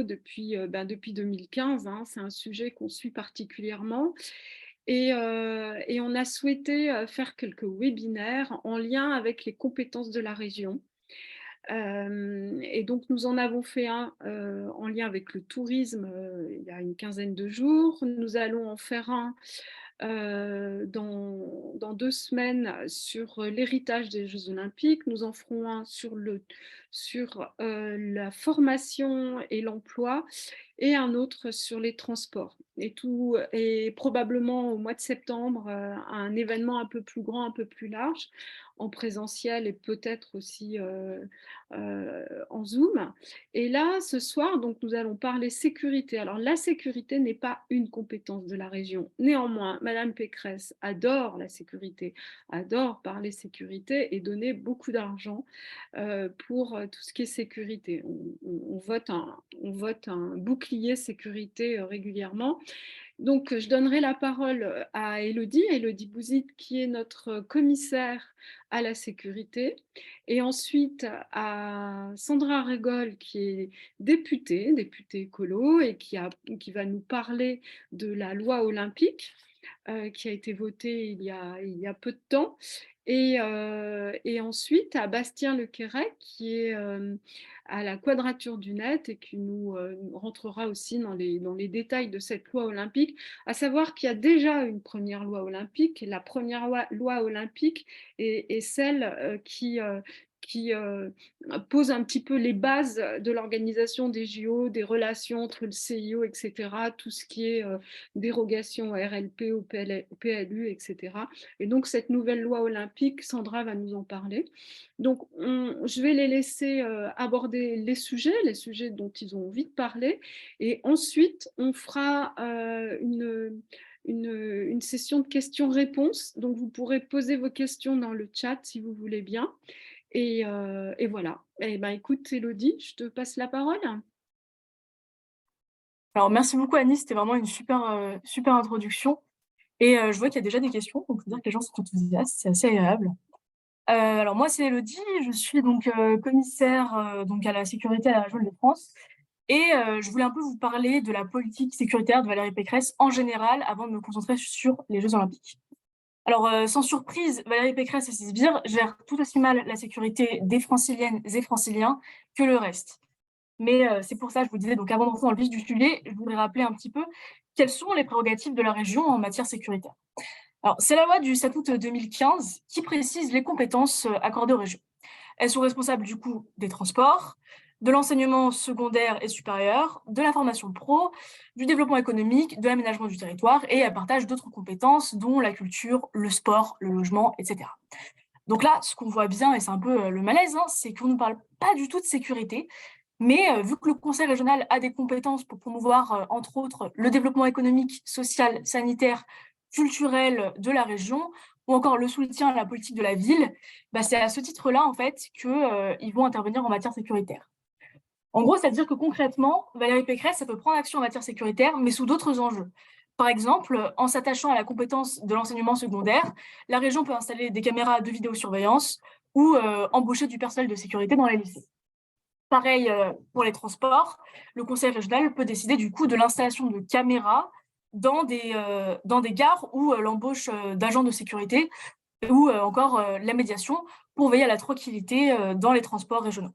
depuis 2015, hein, c'est un sujet qu'on suit particulièrement. Et on a souhaité faire quelques webinaires en lien avec les compétences de la région. Et donc nous en avons fait un en lien avec le tourisme il y a une quinzaine de jours. Nous allons en faire un dans 2 semaines sur l'héritage des Jeux Olympiques. Nous en ferons un sur la formation et l'emploi et un autre sur les transports. Et probablement au mois de septembre, un événement un peu plus grand, un peu plus large, en présentiel et peut-être aussi en Zoom. Et là, ce soir, donc, nous allons parler sécurité. Alors, la sécurité n'est pas une compétence de la région. Néanmoins, Madame Pécresse adore la sécurité, adore parler sécurité et donner beaucoup d'argent pour tout ce qui est sécurité. On vote un bouclier sécurité régulièrement. Donc, je donnerai la parole à Élodie Bouzid, qui est notre commissaire à la sécurité, et ensuite à Sandra Régol, qui est députée écolo, et qui va nous parler de la loi olympique qui a été votée il y a peu de temps. Et ensuite à Bastien Lequerec, qui est à la Quadrature du Net et qui nous rentrera aussi dans les détails de cette loi olympique, à savoir qu'il y a déjà une première loi olympique. Et la première loi olympique est celle qui pose un petit peu les bases de l'organisation des JO, des relations entre le CIO, etc., tout ce qui est dérogation au RLP, au PLU, etc. Et donc, cette nouvelle loi olympique, Sandra va nous en parler. Donc, je vais les laisser aborder les sujets dont ils ont envie de parler. Et ensuite, on fera une session de questions-réponses. Donc, vous pourrez poser vos questions dans le chat si vous voulez bien. Et voilà. Eh ben, écoute, Élodie, je te passe la parole. Alors, merci beaucoup, Annie. C'était vraiment une super introduction. Et je vois qu'il y a déjà des questions, donc ça veut dire que les gens sont enthousiastes. C'est assez agréable. Alors, moi, c'est Élodie. Je suis donc commissaire donc à la sécurité à la région de France. Et je voulais un peu vous parler de la politique sécuritaire de Valérie Pécresse en général avant de me concentrer sur les Jeux Olympiques. Alors, sans surprise, Valérie Pécresse et ses sbires gèrent tout aussi mal la sécurité des Franciliennes et Franciliens que le reste. Mais c'est pour ça, je vous disais, donc avant d'entrer dans le vif du sujet, je voudrais rappeler un petit peu quelles sont les prérogatives de la région en matière sécuritaire. Alors, c'est la loi du 7 août 2015 qui précise les compétences accordées aux régions. Elles sont responsables du coup des transports, de l'enseignement secondaire et supérieur, de la formation pro, du développement économique, de l'aménagement du territoire, et elles partagent d'autres compétences dont la culture, le sport, le logement, etc. Donc là, ce qu'on voit bien, et c'est un peu le malaise, hein, c'est qu'on ne parle pas du tout de sécurité, mais vu que le conseil régional a des compétences pour promouvoir, entre autres, le développement économique, social, sanitaire, culturel de la région, ou encore le soutien à la politique de la ville, bah, c'est à ce titre-là, en fait, qu'ils vont intervenir en matière sécuritaire. En gros, c'est-à-dire que concrètement, Valérie Pécresse, elle peut prendre action en matière sécuritaire, mais sous d'autres enjeux. Par exemple, en s'attachant à la compétence de l'enseignement secondaire, la région peut installer des caméras de vidéosurveillance ou embaucher du personnel de sécurité dans les lycées. Pareil pour les transports, le conseil régional peut décider du coup de l'installation de caméras dans des gares ou l'embauche d'agents de sécurité ou encore la médiation pour veiller à la tranquillité dans les transports régionaux.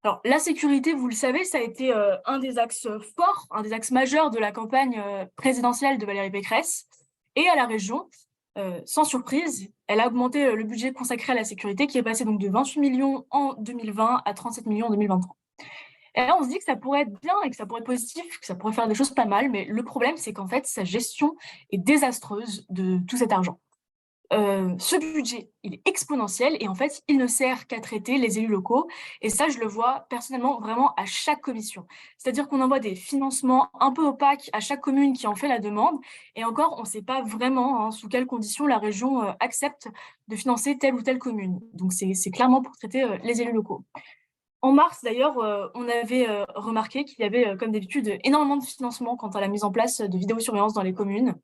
Alors, la sécurité, vous le savez, ça a été un des axes forts, un des axes majeurs de la campagne présidentielle de Valérie Pécresse. Et à la région, sans surprise, elle a augmenté le budget consacré à la sécurité, qui est passé donc de 28 millions en 2020 à 37 millions en 2023. Et là, on se dit que ça pourrait être bien et que ça pourrait être positif, que ça pourrait faire des choses pas mal, mais le problème, c'est qu'en fait, sa gestion est désastreuse de tout cet argent. Ce budget, il est exponentiel et en fait, il ne sert qu'à traiter les élus locaux. Et ça, je le vois personnellement vraiment à chaque commission. C'est-à-dire qu'on envoie des financements un peu opaques à chaque commune qui en fait la demande. Et encore, on ne sait pas vraiment sous quelles conditions la région accepte de financer telle ou telle commune. Donc, c'est clairement pour traiter les élus locaux. En mars, d'ailleurs, on avait remarqué qu'il y avait, comme d'habitude, énormément de financement quant à la mise en place de vidéosurveillance dans les communes.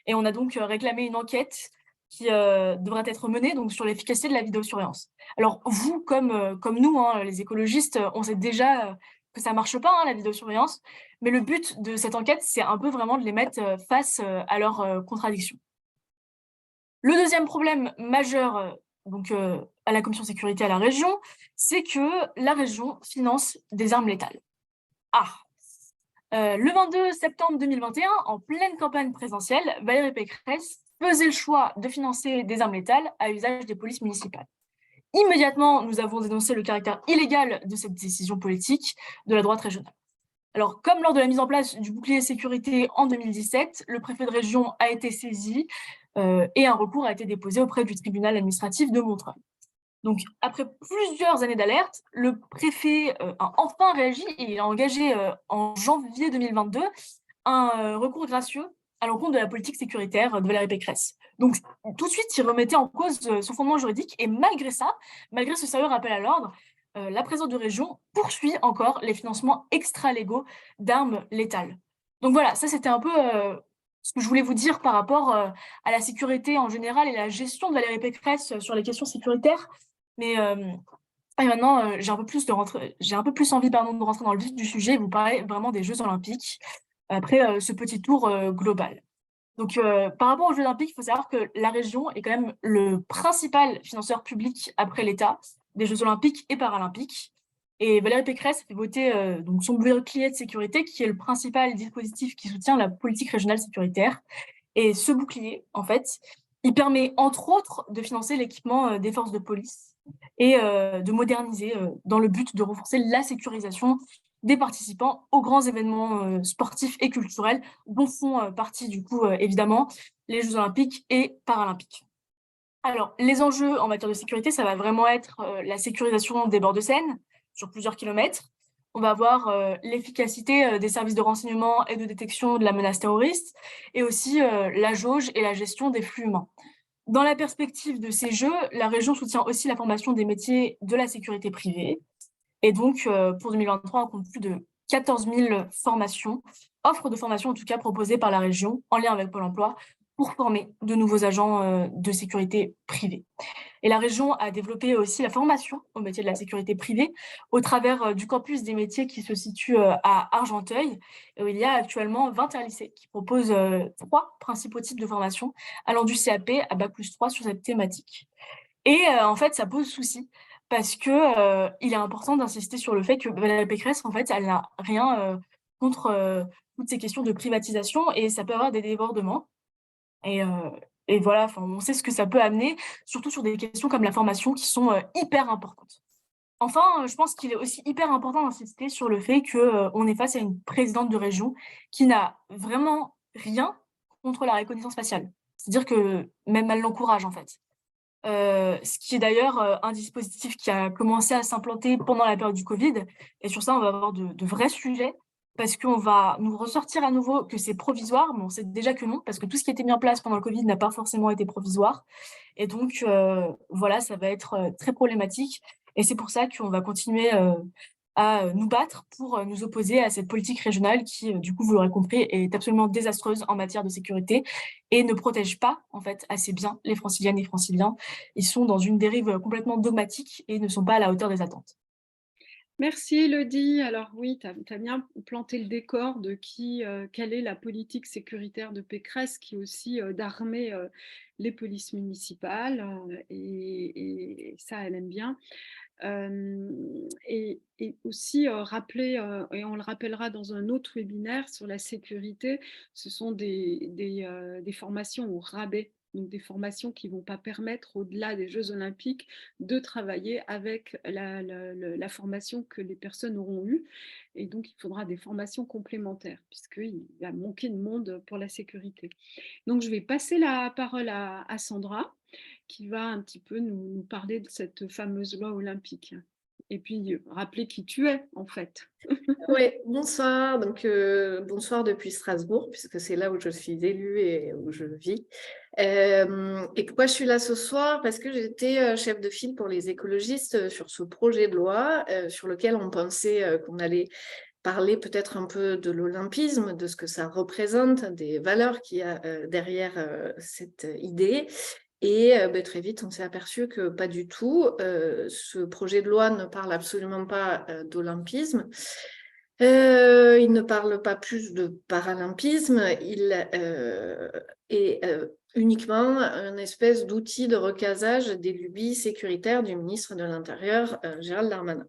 Et on a donc réclamé une enquête qui devrait être menée donc, sur l'efficacité de la vidéosurveillance. Alors, vous, comme nous, hein, les écologistes, on sait déjà que ça marche pas, hein, la vidéosurveillance, mais le but de cette enquête, c'est un peu vraiment de les mettre, face, à leurs, contradictions. Le deuxième problème majeur, donc à la commission sécurité à la région, c'est que la région finance des armes létales. Ah! Le 22 septembre 2021, en pleine campagne présidentielle, Valérie Pécresse faisait le choix de financer des armes létales à usage des polices municipales. Immédiatement, nous avons dénoncé le caractère illégal de cette décision politique de la droite régionale. Alors, comme lors de la mise en place du bouclier sécurité en 2017, le préfet de région a été saisi et un recours a été déposé auprès du tribunal administratif de Montreuil. Donc, après plusieurs années d'alerte, le préfet a enfin réagi et il a engagé en janvier 2022 un recours gracieux à l'encontre de la politique sécuritaire de Valérie Pécresse. Donc, tout de suite, il remettait en cause son fondement juridique et malgré ça, malgré ce sérieux rappel à l'ordre, la présidente de région poursuit encore les financements extra-légaux d'armes létales. Donc voilà, ça c'était un peu ce que je voulais vous dire par rapport à la sécurité en général et la gestion de Valérie Pécresse sur les questions sécuritaires. Mais et maintenant, j'ai un peu plus envie de rentrer dans le vif du sujet et vous parler vraiment des Jeux olympiques après ce petit tour global. Donc, par rapport aux Jeux olympiques, il faut savoir que la région est quand même le principal financeur public après l'État des Jeux olympiques et paralympiques. Et Valérie Pécresse a fait voter donc son bouclier de sécurité, qui est le principal dispositif qui soutient la politique régionale sécuritaire. Et ce bouclier, en fait, il permet entre autres de financer l'équipement des forces de police et de moderniser dans le but de renforcer la sécurisation des participants aux grands événements sportifs et culturels dont font partie du coup évidemment les Jeux olympiques et paralympiques. Alors, les enjeux en matière de sécurité, ça va vraiment être la sécurisation des bords de Seine sur plusieurs kilomètres. On va voir l'efficacité des services de renseignement et de détection de la menace terroriste et aussi la jauge et la gestion des flux humains. Dans la perspective de ces Jeux, la région soutient aussi la formation des métiers de la sécurité privée. Et donc, pour 2023, on compte plus de 14 000 formations, offres de formation en tout cas proposées par la région en lien avec Pôle emploi pour former de nouveaux agents de sécurité privée. Et la région a développé aussi la formation au métier de la sécurité privée au travers du campus des métiers qui se situe à Argenteuil, où il y a actuellement 21 lycées qui proposent 3 principaux types de formation allant du CAP à Bac+3 sur cette thématique. Et en fait, ça pose souci parce que il est important d'insister sur le fait que Valérie Pécresse, en fait, elle n'a rien contre toutes ces questions de privatisation et ça peut avoir des débordements. Et, et voilà, enfin, on sait ce que ça peut amener, surtout sur des questions comme la formation qui sont hyper importantes. Enfin, je pense qu'il est aussi hyper important d'insister sur le fait que on est face à une présidente de région qui n'a vraiment rien contre la reconnaissance faciale. C'est-à-dire que même elle l'encourage, en fait. Ce qui est d'ailleurs un dispositif qui a commencé à s'implanter pendant la période du Covid. Et sur ça, on va avoir de vrais sujets parce qu'on va nous ressortir à nouveau que c'est provisoire, mais on sait déjà que non, parce que tout ce qui a été mis en place pendant le Covid n'a pas forcément été provisoire. Et donc, voilà, ça va être très problématique. Et c'est pour ça qu'on va continuer à nous battre pour nous opposer à cette politique régionale qui, du coup, vous l'aurez compris, est absolument désastreuse en matière de sécurité et ne protège pas, en fait, assez bien les franciliennes et franciliens. Ils sont dans une dérive complètement dogmatique et ne sont pas à la hauteur des attentes. Merci Elodie. Alors oui, tu as bien planté le décor de quelle est la politique sécuritaire de Pécresse, qui est aussi d'armer les polices municipales, et ça, elle aime bien. Et aussi rappeler, et on le rappellera dans un autre webinaire sur la sécurité, ce sont des formations au rabais, donc des formations qui ne vont pas permettre, au-delà des Jeux olympiques, de travailler avec la formation que les personnes auront eue. Et donc, il faudra des formations complémentaires, puisqu'il va manquer de monde pour la sécurité. Donc, je vais passer la parole à Sandra, qui va un petit peu nous parler de cette fameuse loi olympique. Et puis, rappeler qui tu es, en fait. Oui, bonsoir. Donc, bonsoir depuis Strasbourg, puisque c'est là où je suis élue et où je vis. Et pourquoi je suis là ce soir? Parce que j'étais chef de file pour les écologistes sur ce projet de loi sur lequel on pensait qu'on allait parler peut-être un peu de l'olympisme, de ce que ça représente, des valeurs qu'il y a derrière cette idée. Et très vite, on s'est aperçu que pas du tout. Ce projet de loi ne parle absolument pas d'olympisme. Il ne parle pas plus de paralympisme, il est uniquement une espèce d'outil de recasage des lubies sécuritaires du ministre de l'Intérieur, Gérald Darmanin.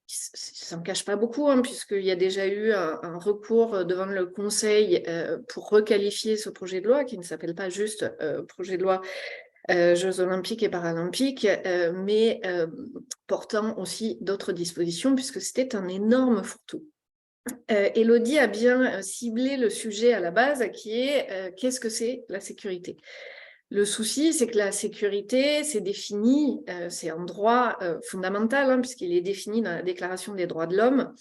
Ça ne cache pas beaucoup, hein, puisqu'il y a déjà eu un recours devant le Conseil pour requalifier ce projet de loi, qui ne s'appelle pas juste projet de loi Jeux olympiques et paralympiques, mais portant aussi d'autres dispositions, puisque c'était un énorme fourre-tout. Élodie a bien ciblé le sujet à la base, qui est qu'est-ce que c'est la sécurité? Le souci, c'est que la sécurité, c'est défini, c'est un droit fondamental, hein, puisqu'il est défini dans la Déclaration des droits de l'homme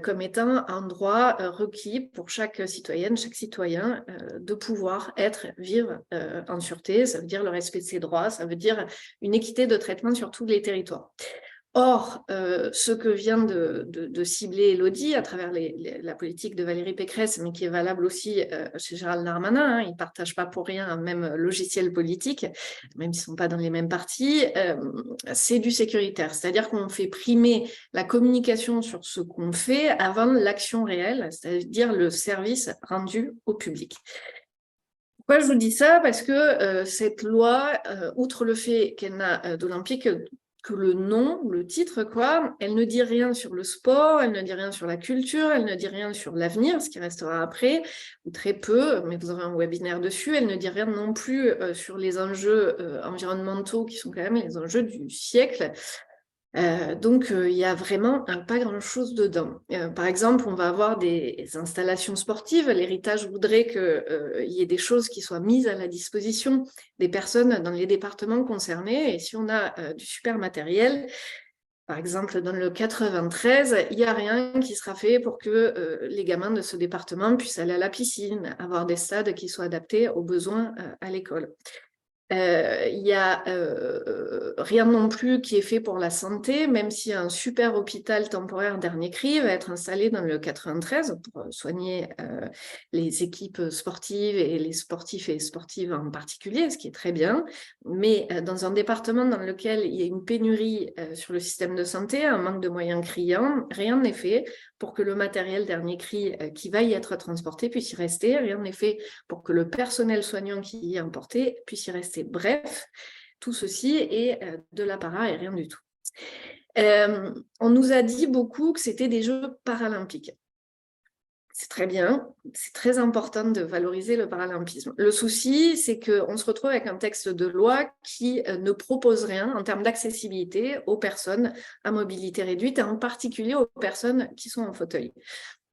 comme étant un droit requis pour chaque citoyenne, chaque citoyen, de pouvoir vivre en sûreté. Ça veut dire le respect de ses droits, ça veut dire une équité de traitement sur tous les territoires. Or, ce que vient de cibler Élodie à travers la politique de Valérie Pécresse, mais qui est valable aussi chez Gérald Darmanin, hein, ils ne partagent pas pour rien un même logiciel politique, même s'ils ne sont pas dans les mêmes partis, c'est du sécuritaire. C'est-à-dire qu'on fait primer la communication sur ce qu'on fait avant l'action réelle, c'est-à-dire le service rendu au public. Pourquoi je vous dis ça? Parce que cette loi, outre le fait qu'elle n'a d'olympique que le nom, le titre, quoi, elle ne dit rien sur le sport, elle ne dit rien sur la culture, elle ne dit rien sur l'avenir, ce qui restera après, ou très peu, mais vous aurez un webinaire dessus, elle ne dit rien non plus sur les enjeux environnementaux qui sont quand même les enjeux du siècle. Donc, il y a vraiment pas grand-chose dedans. Par exemple, on va avoir des installations sportives. L'héritage voudrait qu'il y ait des choses qui soient mises à la disposition des personnes dans les départements concernés. Et si on a du super matériel, par exemple, dans le 93, il n'y a rien qui sera fait pour que les gamins de ce département puissent aller à la piscine, avoir des stades qui soient adaptés aux besoins à l'école. Il n'y a rien non plus qui est fait pour la santé, même si un super hôpital temporaire dernier cri va être installé dans le 93 pour soigner les équipes sportives et les sportifs et sportives en particulier, ce qui est très bien. Mais dans un département dans lequel il y a une pénurie sur le système de santé, un manque de moyens criant, rien n'est fait pour que le matériel dernier cri qui va y être transporté puisse y rester. Rien n'est fait pour que le personnel soignant qui y est importé puisse y rester. Bref, tout ceci est de l'apparat et rien du tout. On nous a dit beaucoup que c'était des Jeux paralympiques. C'est très bien, c'est très important de valoriser le paralympisme. Le souci, c'est qu'on se retrouve avec un texte de loi qui ne propose rien en termes d'accessibilité aux personnes à mobilité réduite, et en particulier aux personnes qui sont en fauteuil.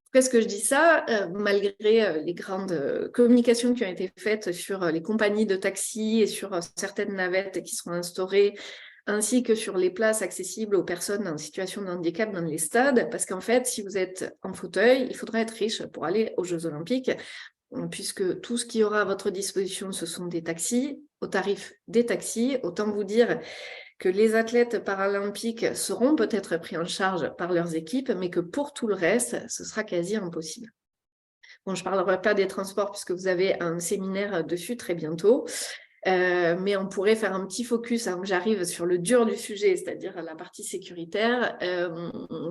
Pourquoi est-ce que je dis ça? Malgré les grandes communications qui ont été faites sur les compagnies de taxi et sur certaines navettes qui seront instaurées, ainsi que sur les places accessibles aux personnes en situation de handicap dans les stades, parce qu'en fait, si vous êtes en fauteuil, il faudra être riche pour aller aux Jeux olympiques, puisque tout ce qu'il y aura à votre disposition, ce sont des taxis, au tarif des taxis. Autant vous dire que les athlètes paralympiques seront peut-être pris en charge par leurs équipes, mais que pour tout le reste, ce sera quasi impossible. Bon, je ne parlerai pas des transports puisque vous avez un séminaire dessus très bientôt. Mais on pourrait faire un petit focus avant que j'arrive sur le dur du sujet, c'est-à-dire la partie sécuritaire,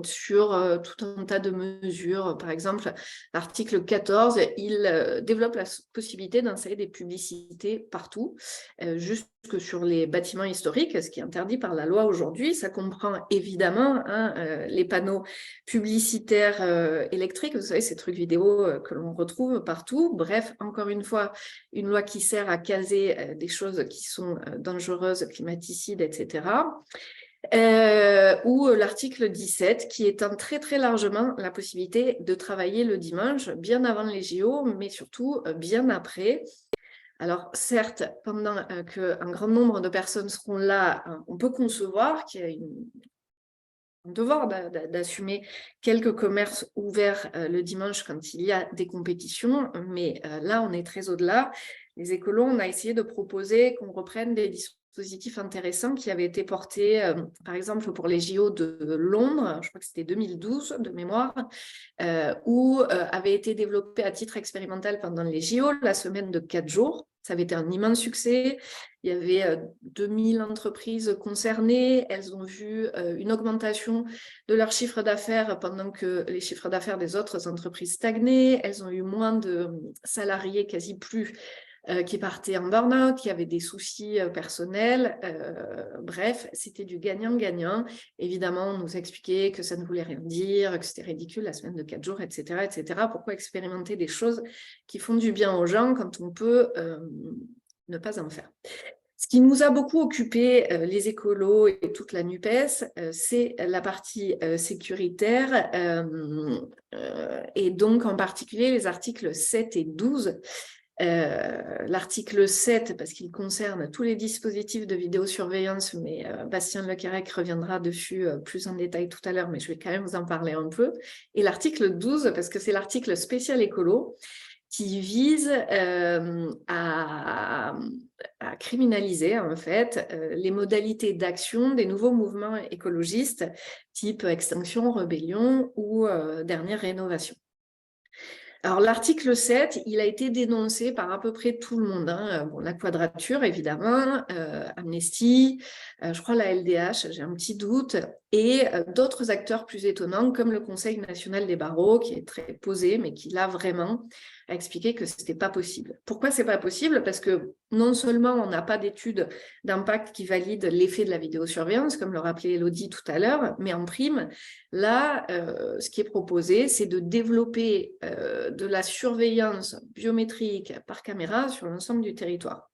sur tout un tas de mesures. Par exemple, l'article 14, il développe la possibilité d'installer des publicités partout, jusque sur les bâtiments historiques, ce qui est interdit par la loi aujourd'hui. Ça comprend évidemment les panneaux publicitaires électriques, vous savez, ces trucs vidéo que l'on retrouve partout. Bref, encore une fois, une loi qui sert à caser des choses qui sont dangereuses, climaticides, etc. Ou l'article 17 qui étend très très largement la possibilité de travailler le dimanche, bien avant les JO, mais surtout bien après. Alors certes, pendant qu'un grand nombre de personnes seront là, on peut concevoir qu'il y a un devoir d'assumer quelques commerces ouverts le dimanche quand il y a des compétitions, mais là on est très au-delà. Les écolos, on a essayé de proposer qu'on reprenne des dispositions dispositif intéressant qui avait été porté, par exemple, pour les JO de Londres, je crois que c'était 2012 de mémoire, où avait été développé à titre expérimental pendant les JO la semaine de 4 jours. Ça avait été un immense succès. Il y avait 2000 entreprises concernées. Elles ont vu une augmentation de leur chiffre d'affaires pendant que les chiffres d'affaires des autres entreprises stagnaient. Elles ont eu moins de salariés, quasi plus, qui partaient en burn-out, qui avaient des soucis personnels. Bref, c'était du gagnant-gagnant. Évidemment, on nous expliquait que ça ne voulait rien dire, que c'était ridicule la semaine de 4 jours, etc., etc. Pourquoi expérimenter des choses qui font du bien aux gens quand on peut ne pas en faire? Ce qui nous a beaucoup occupé, les écolos et toute la NUPES, c'est la partie sécuritaire, et donc en particulier les articles 7 et 12. L'article 7, parce qu'il concerne tous les dispositifs de vidéosurveillance, mais Bastien Lequerec reviendra dessus plus en détail tout à l'heure, mais je vais quand même vous en parler un peu. Et l'article 12, parce que c'est l'article spécial écolo, qui vise à criminaliser en fait les modalités d'action des nouveaux mouvements écologistes, type Extinction, Rébellion ou dernière Rénovation. Alors, l'article 7, il a été dénoncé par à peu près tout le monde. Bon, la Quadrature, évidemment, Amnesty, je crois la LDH, j'ai un petit doute, et d'autres acteurs plus étonnants, comme le Conseil national des barreaux, qui est très posé, mais qui, là, vraiment, a expliqué que ce n'était pas possible. Pourquoi ce n'est pas possible? Parce que non seulement on n'a pas d'études d'impact qui valident l'effet de la vidéosurveillance, comme le rappelait Elodie tout à l'heure, mais en prime, là, ce qui est proposé, c'est de développer de la surveillance biométrique par caméra sur l'ensemble du territoire.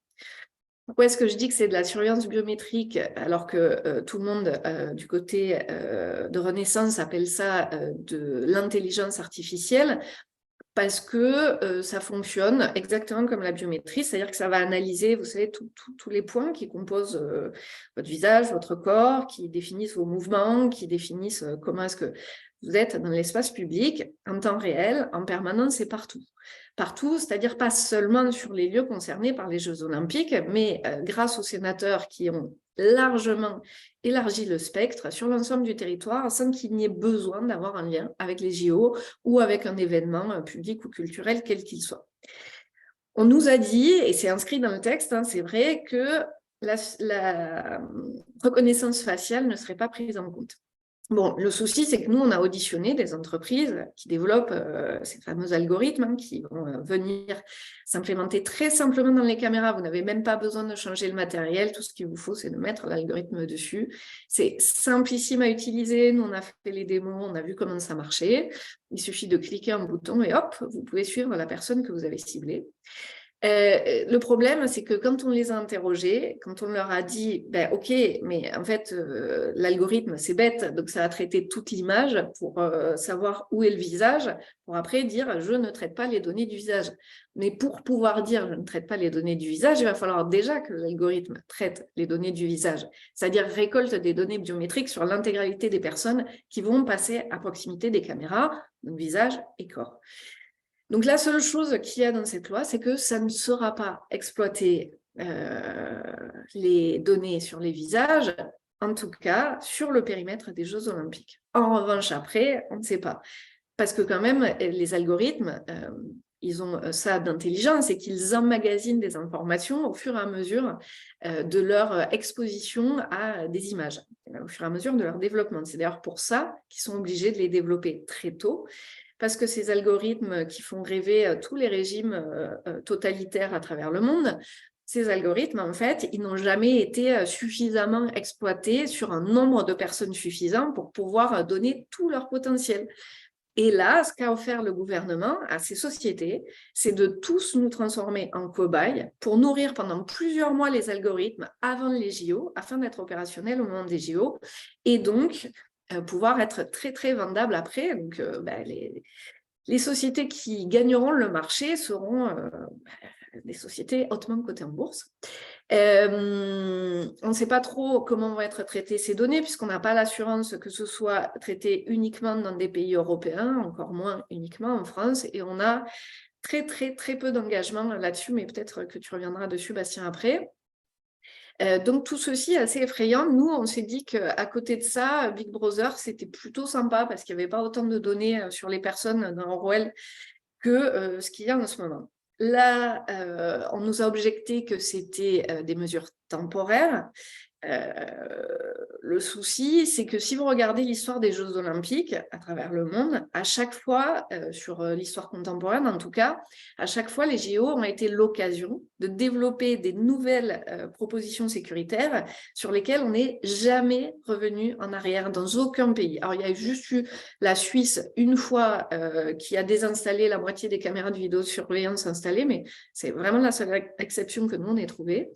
Pourquoi est-ce que je dis que c'est de la surveillance biométrique alors que tout le monde du côté de Renaissance appelle ça de l'intelligence artificielle? Parce que ça fonctionne exactement comme la biométrie, c'est-à-dire que ça va analyser, vous savez, tous les points qui composent votre visage, votre corps, qui définissent vos mouvements, qui définissent comment est-ce que vous êtes dans l'espace public, en temps réel, en permanence et partout. Partout, c'est-à-dire pas seulement sur les lieux concernés par les Jeux Olympiques, mais grâce aux sénateurs qui ont largement élargi le spectre sur l'ensemble du territoire sans qu'il n'y ait besoin d'avoir un lien avec les JO ou avec un événement public ou culturel, quel qu'il soit. On nous a dit, et c'est inscrit dans le texte, c'est vrai, que la reconnaissance faciale ne serait pas prise en compte. Bon, le souci, c'est que nous, on a auditionné des entreprises qui développent ces fameux algorithmes qui vont venir s'implémenter très simplement dans les caméras. Vous n'avez même pas besoin de changer le matériel. Tout ce qu'il vous faut, c'est de mettre l'algorithme dessus. C'est simplissime à utiliser. Nous, on a fait les démos, on a vu comment ça marchait. Il suffit de cliquer un bouton et hop, vous pouvez suivre la personne que vous avez ciblée. Le problème, c'est que quand on les a interrogés, quand on leur a dit « Ok, mais en fait, l'algorithme, c'est bête, donc ça a traité toute l'image pour savoir où est le visage, pour après dire « Je ne traite pas les données du visage ». Mais pour pouvoir dire « Je ne traite pas les données du visage », il va falloir déjà que l'algorithme traite les données du visage, c'est-à-dire récolte des données biométriques sur l'intégralité des personnes qui vont passer à proximité des caméras, donc visage et corps. Donc, la seule chose qu'il y a dans cette loi, c'est que ça ne sera pas exploiter les données sur les visages, en tout cas sur le périmètre des Jeux Olympiques. En revanche, après, on ne sait pas. Parce que quand même, les algorithmes, ils ont ça d'intelligence et qu'ils emmagasinent des informations au fur et à mesure de leur exposition à des images, au fur et à mesure de leur développement. C'est d'ailleurs pour ça qu'ils sont obligés de les développer très tôt. Parce que ces algorithmes qui font rêver tous les régimes totalitaires à travers le monde, ces algorithmes, en fait, ils n'ont jamais été suffisamment exploités sur un nombre de personnes suffisant pour pouvoir donner tout leur potentiel. Et là, ce qu'a offert le gouvernement à ces sociétés, c'est de tous nous transformer en cobayes pour nourrir pendant plusieurs mois les algorithmes avant les JO, afin d'être opérationnels au moment des JO. Et donc, pouvoir être très, très vendables après. Donc, les sociétés qui gagneront le marché seront des sociétés hautement cotées en bourse. On ne sait pas trop comment vont être traitées ces données, puisqu'on n'a pas l'assurance que ce soit traité uniquement dans des pays européens, encore moins uniquement en France, et on a très, très, très peu d'engagement là-dessus, mais peut-être que tu reviendras dessus, Bastien, après. Donc tout ceci est assez effrayant. Nous, on s'est dit qu'à côté de ça, Big Brother, c'était plutôt sympa parce qu'il n'y avait pas autant de données sur les personnes dans Orwell que ce qu'il y a en ce moment. Là, on nous a objecté que c'était des mesures temporaires. Le souci, c'est que si vous regardez l'histoire des Jeux Olympiques à travers le monde, à chaque fois, sur l'histoire contemporaine en tout cas, à chaque fois, les JO ont été l'occasion de développer des nouvelles propositions sécuritaires sur lesquelles on n'est jamais revenu en arrière dans aucun pays. Alors, il y a juste eu la Suisse une fois qui a désinstallé la moitié des caméras de vidéosurveillance installées, mais c'est vraiment la seule exception que nous, on ait trouvée.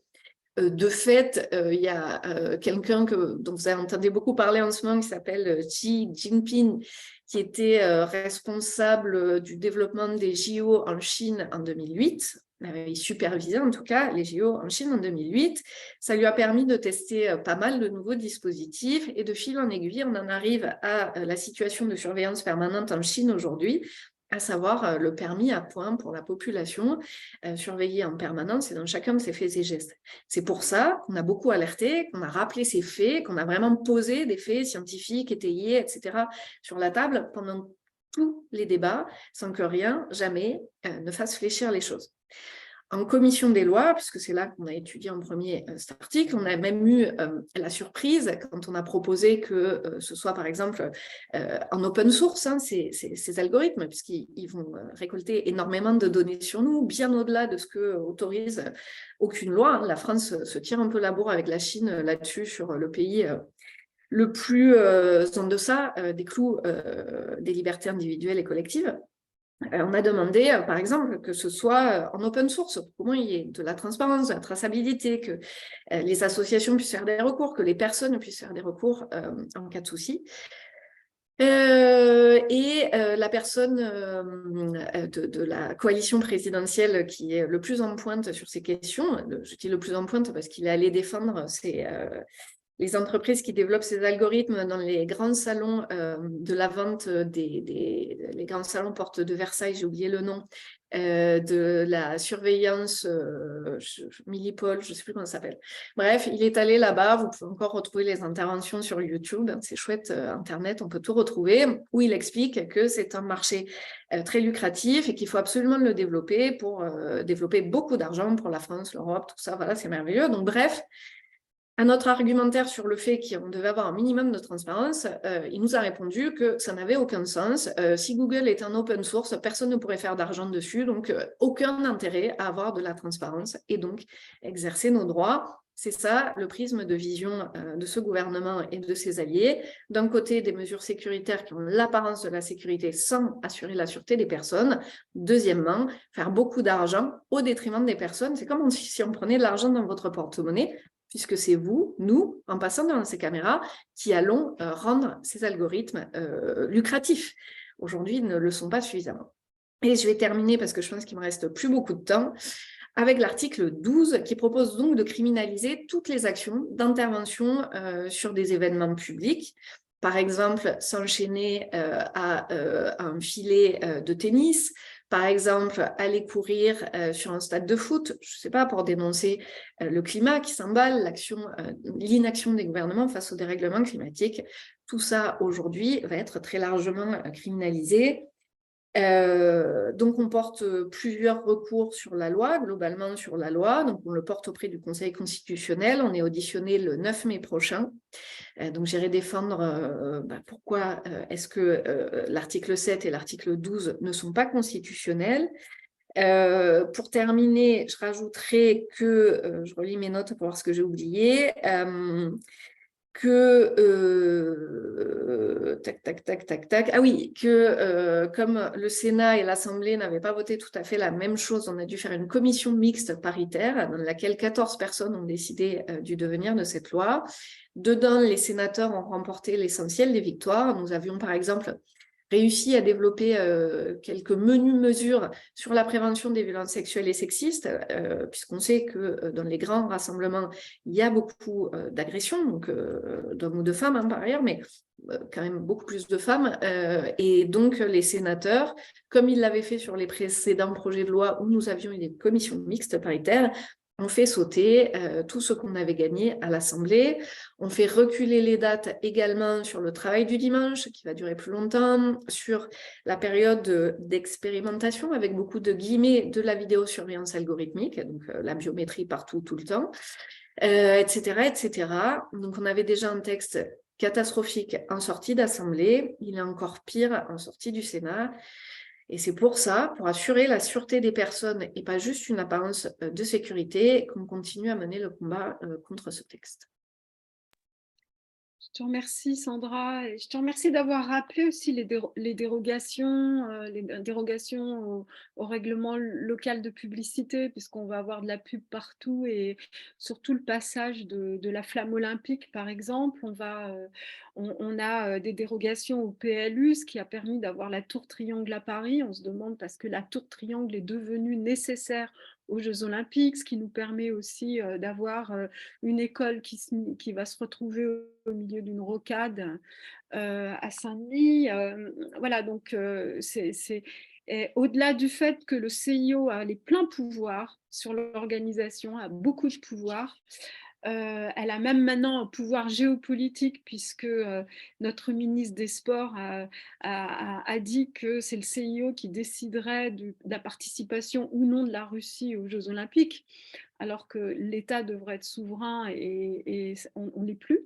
De fait, il y a quelqu'un dont vous entendez beaucoup parler en ce moment qui s'appelle Xi Jinping, qui était responsable du développement des JO en Chine en 2008. Il supervisait en tout cas les JO en Chine en 2008. Ça lui a permis de tester pas mal de nouveaux dispositifs et de fil en aiguille, on en arrive à la situation de surveillance permanente en Chine aujourd'hui, à savoir le permis à point pour la population, surveillée en permanence et dans chacun de ses faits et gestes. C'est pour ça qu'on a beaucoup alerté, qu'on a rappelé ces faits, qu'on a vraiment posé des faits scientifiques, étayés, etc. sur la table pendant tous les débats, sans que rien, jamais, ne fasse fléchir les choses. En commission des lois, puisque c'est là qu'on a étudié en premier cet article, on a même eu la surprise quand on a proposé que ce soit par exemple en open source, hein, ces algorithmes, puisqu'ils vont récolter énormément de données sur nous, bien au-delà de ce que autorise aucune loi. Hein. La France se tire un peu la bourre avec la Chine là-dessus, sur le pays le plus en deçà des clous des libertés individuelles et collectives. On a demandé, par exemple, que ce soit en open source, pour qu'il y ait de la transparence, de la traçabilité, que les associations puissent faire des recours, que les personnes puissent faire des recours en cas de souci. La personne de la coalition présidentielle qui est le plus en pointe sur ces questions, je dis le plus en pointe parce qu'il est allé défendre les entreprises qui développent ces algorithmes dans les grands salons de la vente les grands salons porte de Versailles, j'ai oublié le nom, de la surveillance Millipol, je ne sais plus comment ça s'appelle. Bref, il est allé là-bas, vous pouvez encore retrouver les interventions sur YouTube, c'est chouette, Internet, on peut tout retrouver, où il explique que c'est un marché très lucratif et qu'il faut absolument le développer pour développer beaucoup d'argent pour la France, l'Europe, tout ça, voilà, c'est merveilleux. Donc bref, à notre argumentaire sur le fait qu'on devait avoir un minimum de transparence, il nous a répondu que ça n'avait aucun sens. Si Google est un open source, personne ne pourrait faire d'argent dessus, donc aucun intérêt à avoir de la transparence et donc exercer nos droits. C'est ça le prisme de vision de ce gouvernement et de ses alliés. D'un côté, des mesures sécuritaires qui ont l'apparence de la sécurité sans assurer la sûreté des personnes. Deuxièmement, faire beaucoup d'argent au détriment des personnes. C'est comme si on prenait de l'argent dans votre porte-monnaie, puisque c'est vous, nous, en passant devant ces caméras, qui allons rendre ces algorithmes lucratifs. Aujourd'hui, ils ne le sont pas suffisamment. Et je vais terminer, parce que je pense qu'il ne me reste plus beaucoup de temps, avec l'article 12, qui propose donc de criminaliser toutes les actions d'intervention sur des événements publics. Par exemple, s'enchaîner à un filet de tennis, par exemple, aller courir sur un stade de foot, je ne sais pas, pour dénoncer le climat qui s'emballe, l'inaction des gouvernements face au dérèglement climatique. Tout ça, aujourd'hui, va être très largement criminalisé. Donc, on porte plusieurs recours sur la loi, globalement sur la loi. Donc, on le porte auprès du Conseil constitutionnel. On est auditionné le 9 mai prochain. Donc, j'irai défendre pourquoi est-ce que l'article 7 et l'article 12 ne sont pas constitutionnels. Pour terminer, je rajouterai que, je relis mes notes pour voir ce que j'ai oublié, comme le Sénat et l'Assemblée n'avaient pas voté tout à fait la même chose, on a dû faire une commission mixte paritaire dans laquelle 14 personnes ont décidé du devenir de cette loi. Dedans, les sénateurs ont remporté l'essentiel des victoires. Nous avions par exemple réussi à développer quelques menues mesures sur la prévention des violences sexuelles et sexistes, puisqu'on sait que dans les grands rassemblements, il y a beaucoup d'agressions, donc d'hommes ou de femmes hein, par ailleurs, mais quand même beaucoup plus de femmes. Et donc les sénateurs, comme ils l'avaient fait sur les précédents projets de loi où nous avions eu des commissions mixtes paritaires, on fait sauter tout ce qu'on avait gagné à l'Assemblée. On fait reculer les dates également sur le travail du dimanche, qui va durer plus longtemps, sur la période d'expérimentation, avec beaucoup de guillemets, de la vidéosurveillance algorithmique, donc la biométrie partout, tout le temps, etc., etc. Donc, on avait déjà un texte catastrophique en sortie d'Assemblée. Il est encore pire en sortie du Sénat. Et c'est pour ça, pour assurer la sûreté des personnes et pas juste une apparence de sécurité, qu'on continue à mener le combat contre ce texte. Je te remercie Sandra et je te remercie d'avoir rappelé aussi les dérogations, au règlement local de publicité, puisqu'on va avoir de la pub partout et surtout le passage de la flamme olympique, par exemple. On a des dérogations au PLU, ce qui a permis d'avoir la tour triangle à Paris. On se demande parce que la tour triangle est devenue nécessaire aux Jeux olympiques, ce qui nous permet aussi d'avoir une école qui va se retrouver au milieu d'une rocade à Saint-Denis. Voilà, donc au-delà du fait que le CIO a les pleins pouvoirs sur l'organisation, a beaucoup de pouvoir. Elle a même maintenant un pouvoir géopolitique puisque notre ministre des Sports a dit que c'est le CIO qui déciderait de la participation ou non de la Russie aux Jeux olympiques, alors que l'État devrait être souverain et on n'est plus.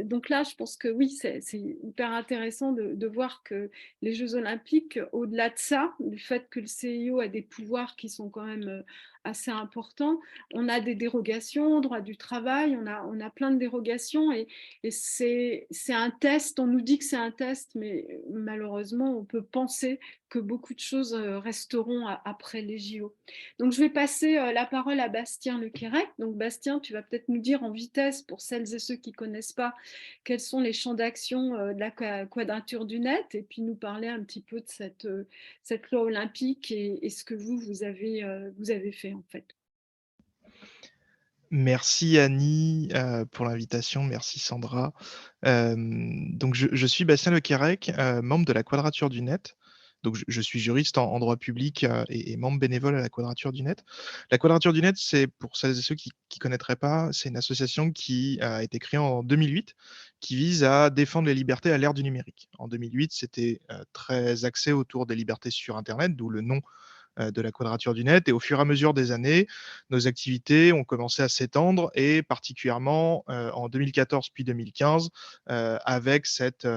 Donc là, je pense que oui, c'est hyper intéressant de voir que les Jeux olympiques, au-delà de ça, du fait que le CIO a des pouvoirs qui sont quand même assez importants, on a des dérogations, droit du travail, on a plein de dérogations et c'est un test, on nous dit que c'est un test, mais malheureusement, on peut penser que beaucoup de choses resteront après les JO. Donc, je vais passer la parole à Bastien Lequérec. Donc, Bastien, tu vas peut-être nous dire en vitesse, pour celles et ceux qui ne connaissent pas, quels sont les champs d'action de la Quadrature du Net, et puis nous parler un petit peu de cette loi olympique et ce que vous avez fait en fait. Merci Annie pour l'invitation, merci Sandra. Donc je suis Bastien Lequérec, membre de la Quadrature du Net. Donc je suis juriste en droit public et membre bénévole à la Quadrature du Net. La Quadrature du Net, c'est pour celles et ceux qui ne connaîtraient pas, c'est une association qui a été créée en 2008, qui vise à défendre les libertés à l'ère du numérique. En 2008, c'était très axé autour des libertés sur Internet, d'où le nom de la Quadrature du Net. Et au fur et à mesure des années, nos activités ont commencé à s'étendre et particulièrement en 2014 puis 2015 avec cette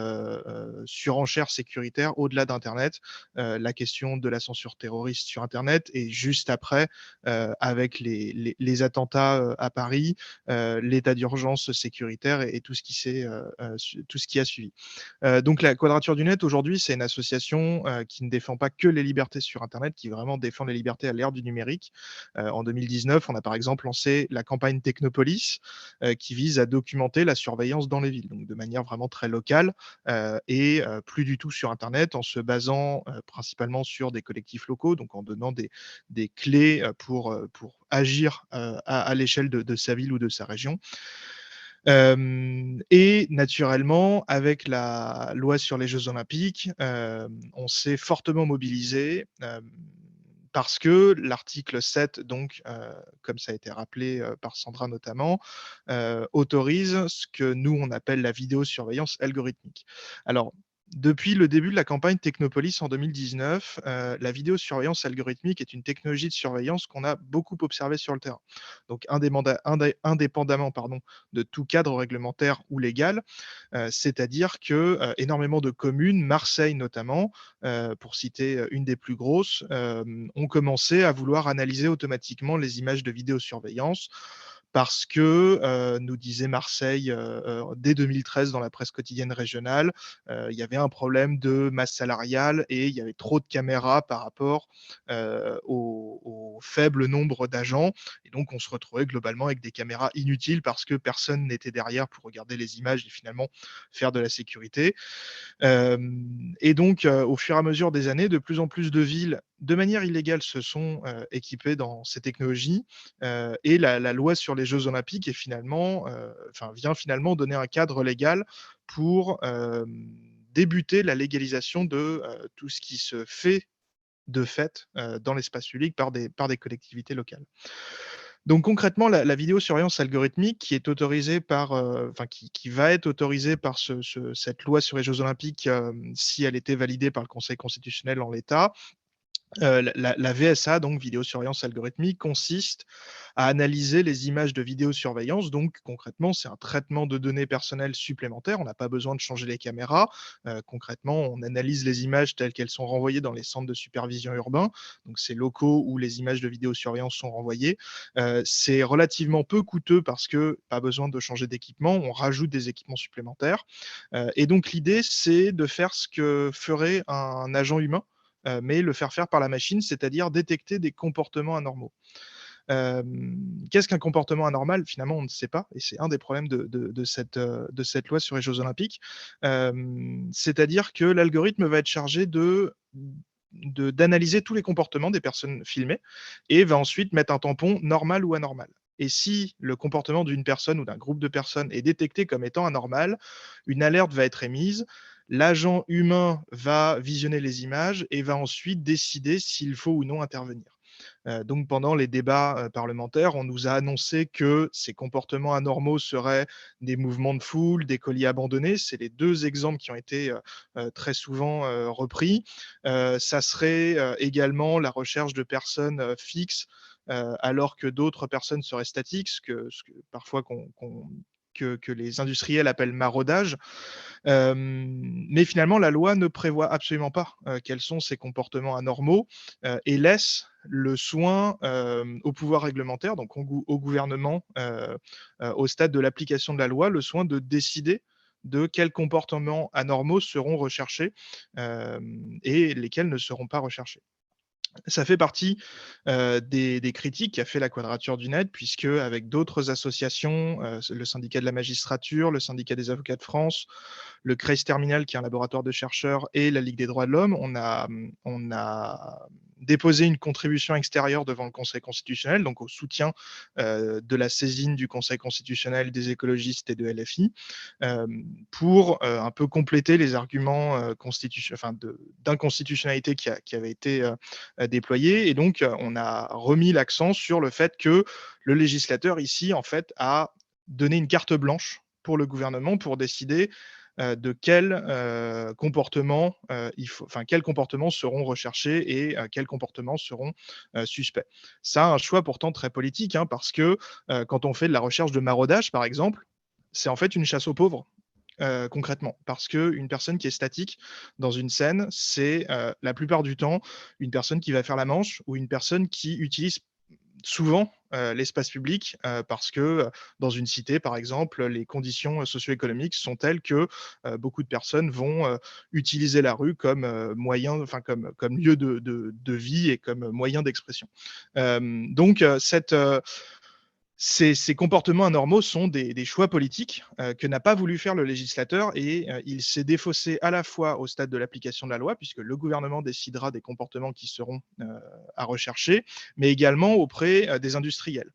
surenchère sécuritaire au-delà d'Internet, la question de la censure terroriste sur Internet et juste après avec les attentats à Paris, l'état d'urgence sécuritaire et tout ce qui a suivi. Donc la Quadrature du Net aujourd'hui, c'est une association qui ne défend pas que les libertés sur Internet, qui vraiment défend les libertés à l'ère du numérique. En 2019, on a par exemple lancé la campagne Technopolis, qui vise à documenter la surveillance dans les villes, donc de manière vraiment très locale et plus du tout sur Internet, en se basant principalement sur des collectifs locaux, donc en donnant des clés pour agir à l'échelle de sa ville ou de sa région. Et naturellement, avec la loi sur les Jeux olympiques, on s'est fortement mobilisé, parce que l'article 7, donc, comme ça a été rappelé, par Sandra notamment, autorise ce que nous on appelle la vidéosurveillance algorithmique. Alors, depuis le début de la campagne Technopolis en 2019, la vidéosurveillance algorithmique est une technologie de surveillance qu'on a beaucoup observée sur le terrain. Donc indépendamment pardon, de tout cadre réglementaire ou légal, c'est-à-dire que, énormément de communes, Marseille notamment, pour citer une des plus grosses, ont commencé à vouloir analyser automatiquement les images de vidéosurveillance parce que, nous disait Marseille dès 2013 dans la presse quotidienne régionale, il y avait un problème de masse salariale et il y avait trop de caméras par rapport au faible nombre d'agents. Et donc, on se retrouvait globalement avec des caméras inutiles parce que personne n'était derrière pour regarder les images et finalement faire de la sécurité. Et donc, au fur et à mesure des années, de plus en plus de villes, de manière illégale, se sont équipées dans ces technologies. Et la loi sur les Jeux olympiques vient finalement donner un cadre légal pour débuter la légalisation de tout ce qui se fait de fait dans l'espace public par des collectivités locales. Donc concrètement, la vidéosurveillance algorithmique qui est autorisée par, enfin qui va être autorisée par cette loi sur les jeux olympiques, si elle était validée par le Conseil constitutionnel en l'état, la VSA, donc vidéosurveillance algorithmique, consiste à analyser les images de vidéosurveillance. Donc concrètement, c'est un traitement de données personnelles supplémentaire. On n'a pas besoin de changer les caméras. Concrètement, on analyse les images telles qu'elles sont renvoyées dans les centres de supervision urbains, donc ces locaux où les images de vidéosurveillance sont renvoyées. C'est relativement peu coûteux parce que pas besoin de changer d'équipement. On rajoute des équipements supplémentaires. Et donc l'idée, c'est de faire ce que ferait un agent humain, mais le faire par la machine, c'est-à-dire détecter des comportements anormaux. Qu'est-ce qu'un comportement anormal? Finalement, on ne sait pas, et c'est un des problèmes de cette loi sur les Jeux olympiques. C'est-à-dire que l'algorithme va être chargé d'analyser tous les comportements des personnes filmées et va ensuite mettre un tampon normal ou anormal. Et si le comportement d'une personne ou d'un groupe de personnes est détecté comme étant anormal, une alerte va être émise. L'agent humain va visionner les images et va ensuite décider s'il faut ou non intervenir. Donc pendant les débats parlementaires, on nous a annoncé que ces comportements anormaux seraient des mouvements de foule, des colis abandonnés. C'est les deux exemples qui ont été très souvent repris. Ça serait également la recherche de personnes fixes, alors que d'autres personnes seraient statiques, parfois que les industriels appellent maraudage. Mais finalement, la loi ne prévoit absolument pas quels sont ces comportements anormaux et laisse le soin au pouvoir réglementaire, donc au gouvernement, au stade de l'application de la loi, le soin de décider de quels comportements anormaux seront recherchés et lesquels ne seront pas recherchés. Ça fait partie des critiques qu'a fait la Quadrature du Net, puisque avec d'autres associations, le syndicat de la magistrature, le syndicat des avocats de France, le CREIS Terminal, qui est un laboratoire de chercheurs, et la Ligue des droits de l'homme, on a déposé une contribution extérieure devant le Conseil constitutionnel, donc au soutien de la saisine du Conseil constitutionnel, des écologistes et de LFI, euh, pour un peu compléter les arguments d'inconstitutionnalité qui avaient été déployés. Et donc, on a remis l'accent sur le fait que le législateur ici, en fait, a donné une carte blanche pour le gouvernement pour décider de quels comportements seront recherchés et quels comportements seront suspects. Ça, un choix pourtant très politique, hein, parce que quand on fait de la recherche de maraudage, par exemple, c'est en fait une chasse aux pauvres. Concrètement, parce qu'une personne qui est statique dans une scène, c'est la plupart du temps une personne qui va faire la manche ou une personne qui utilise souvent l'espace public parce que dans une cité, par exemple, les conditions socio-économiques sont telles que beaucoup de personnes vont utiliser la rue comme moyen, enfin comme lieu de vie et comme moyen d'expression. Donc ces comportements anormaux sont des choix politiques que n'a pas voulu faire le législateur et il s'est défaussé à la fois au stade de l'application de la loi, puisque le gouvernement décidera des comportements qui seront à rechercher, mais également auprès des industriels.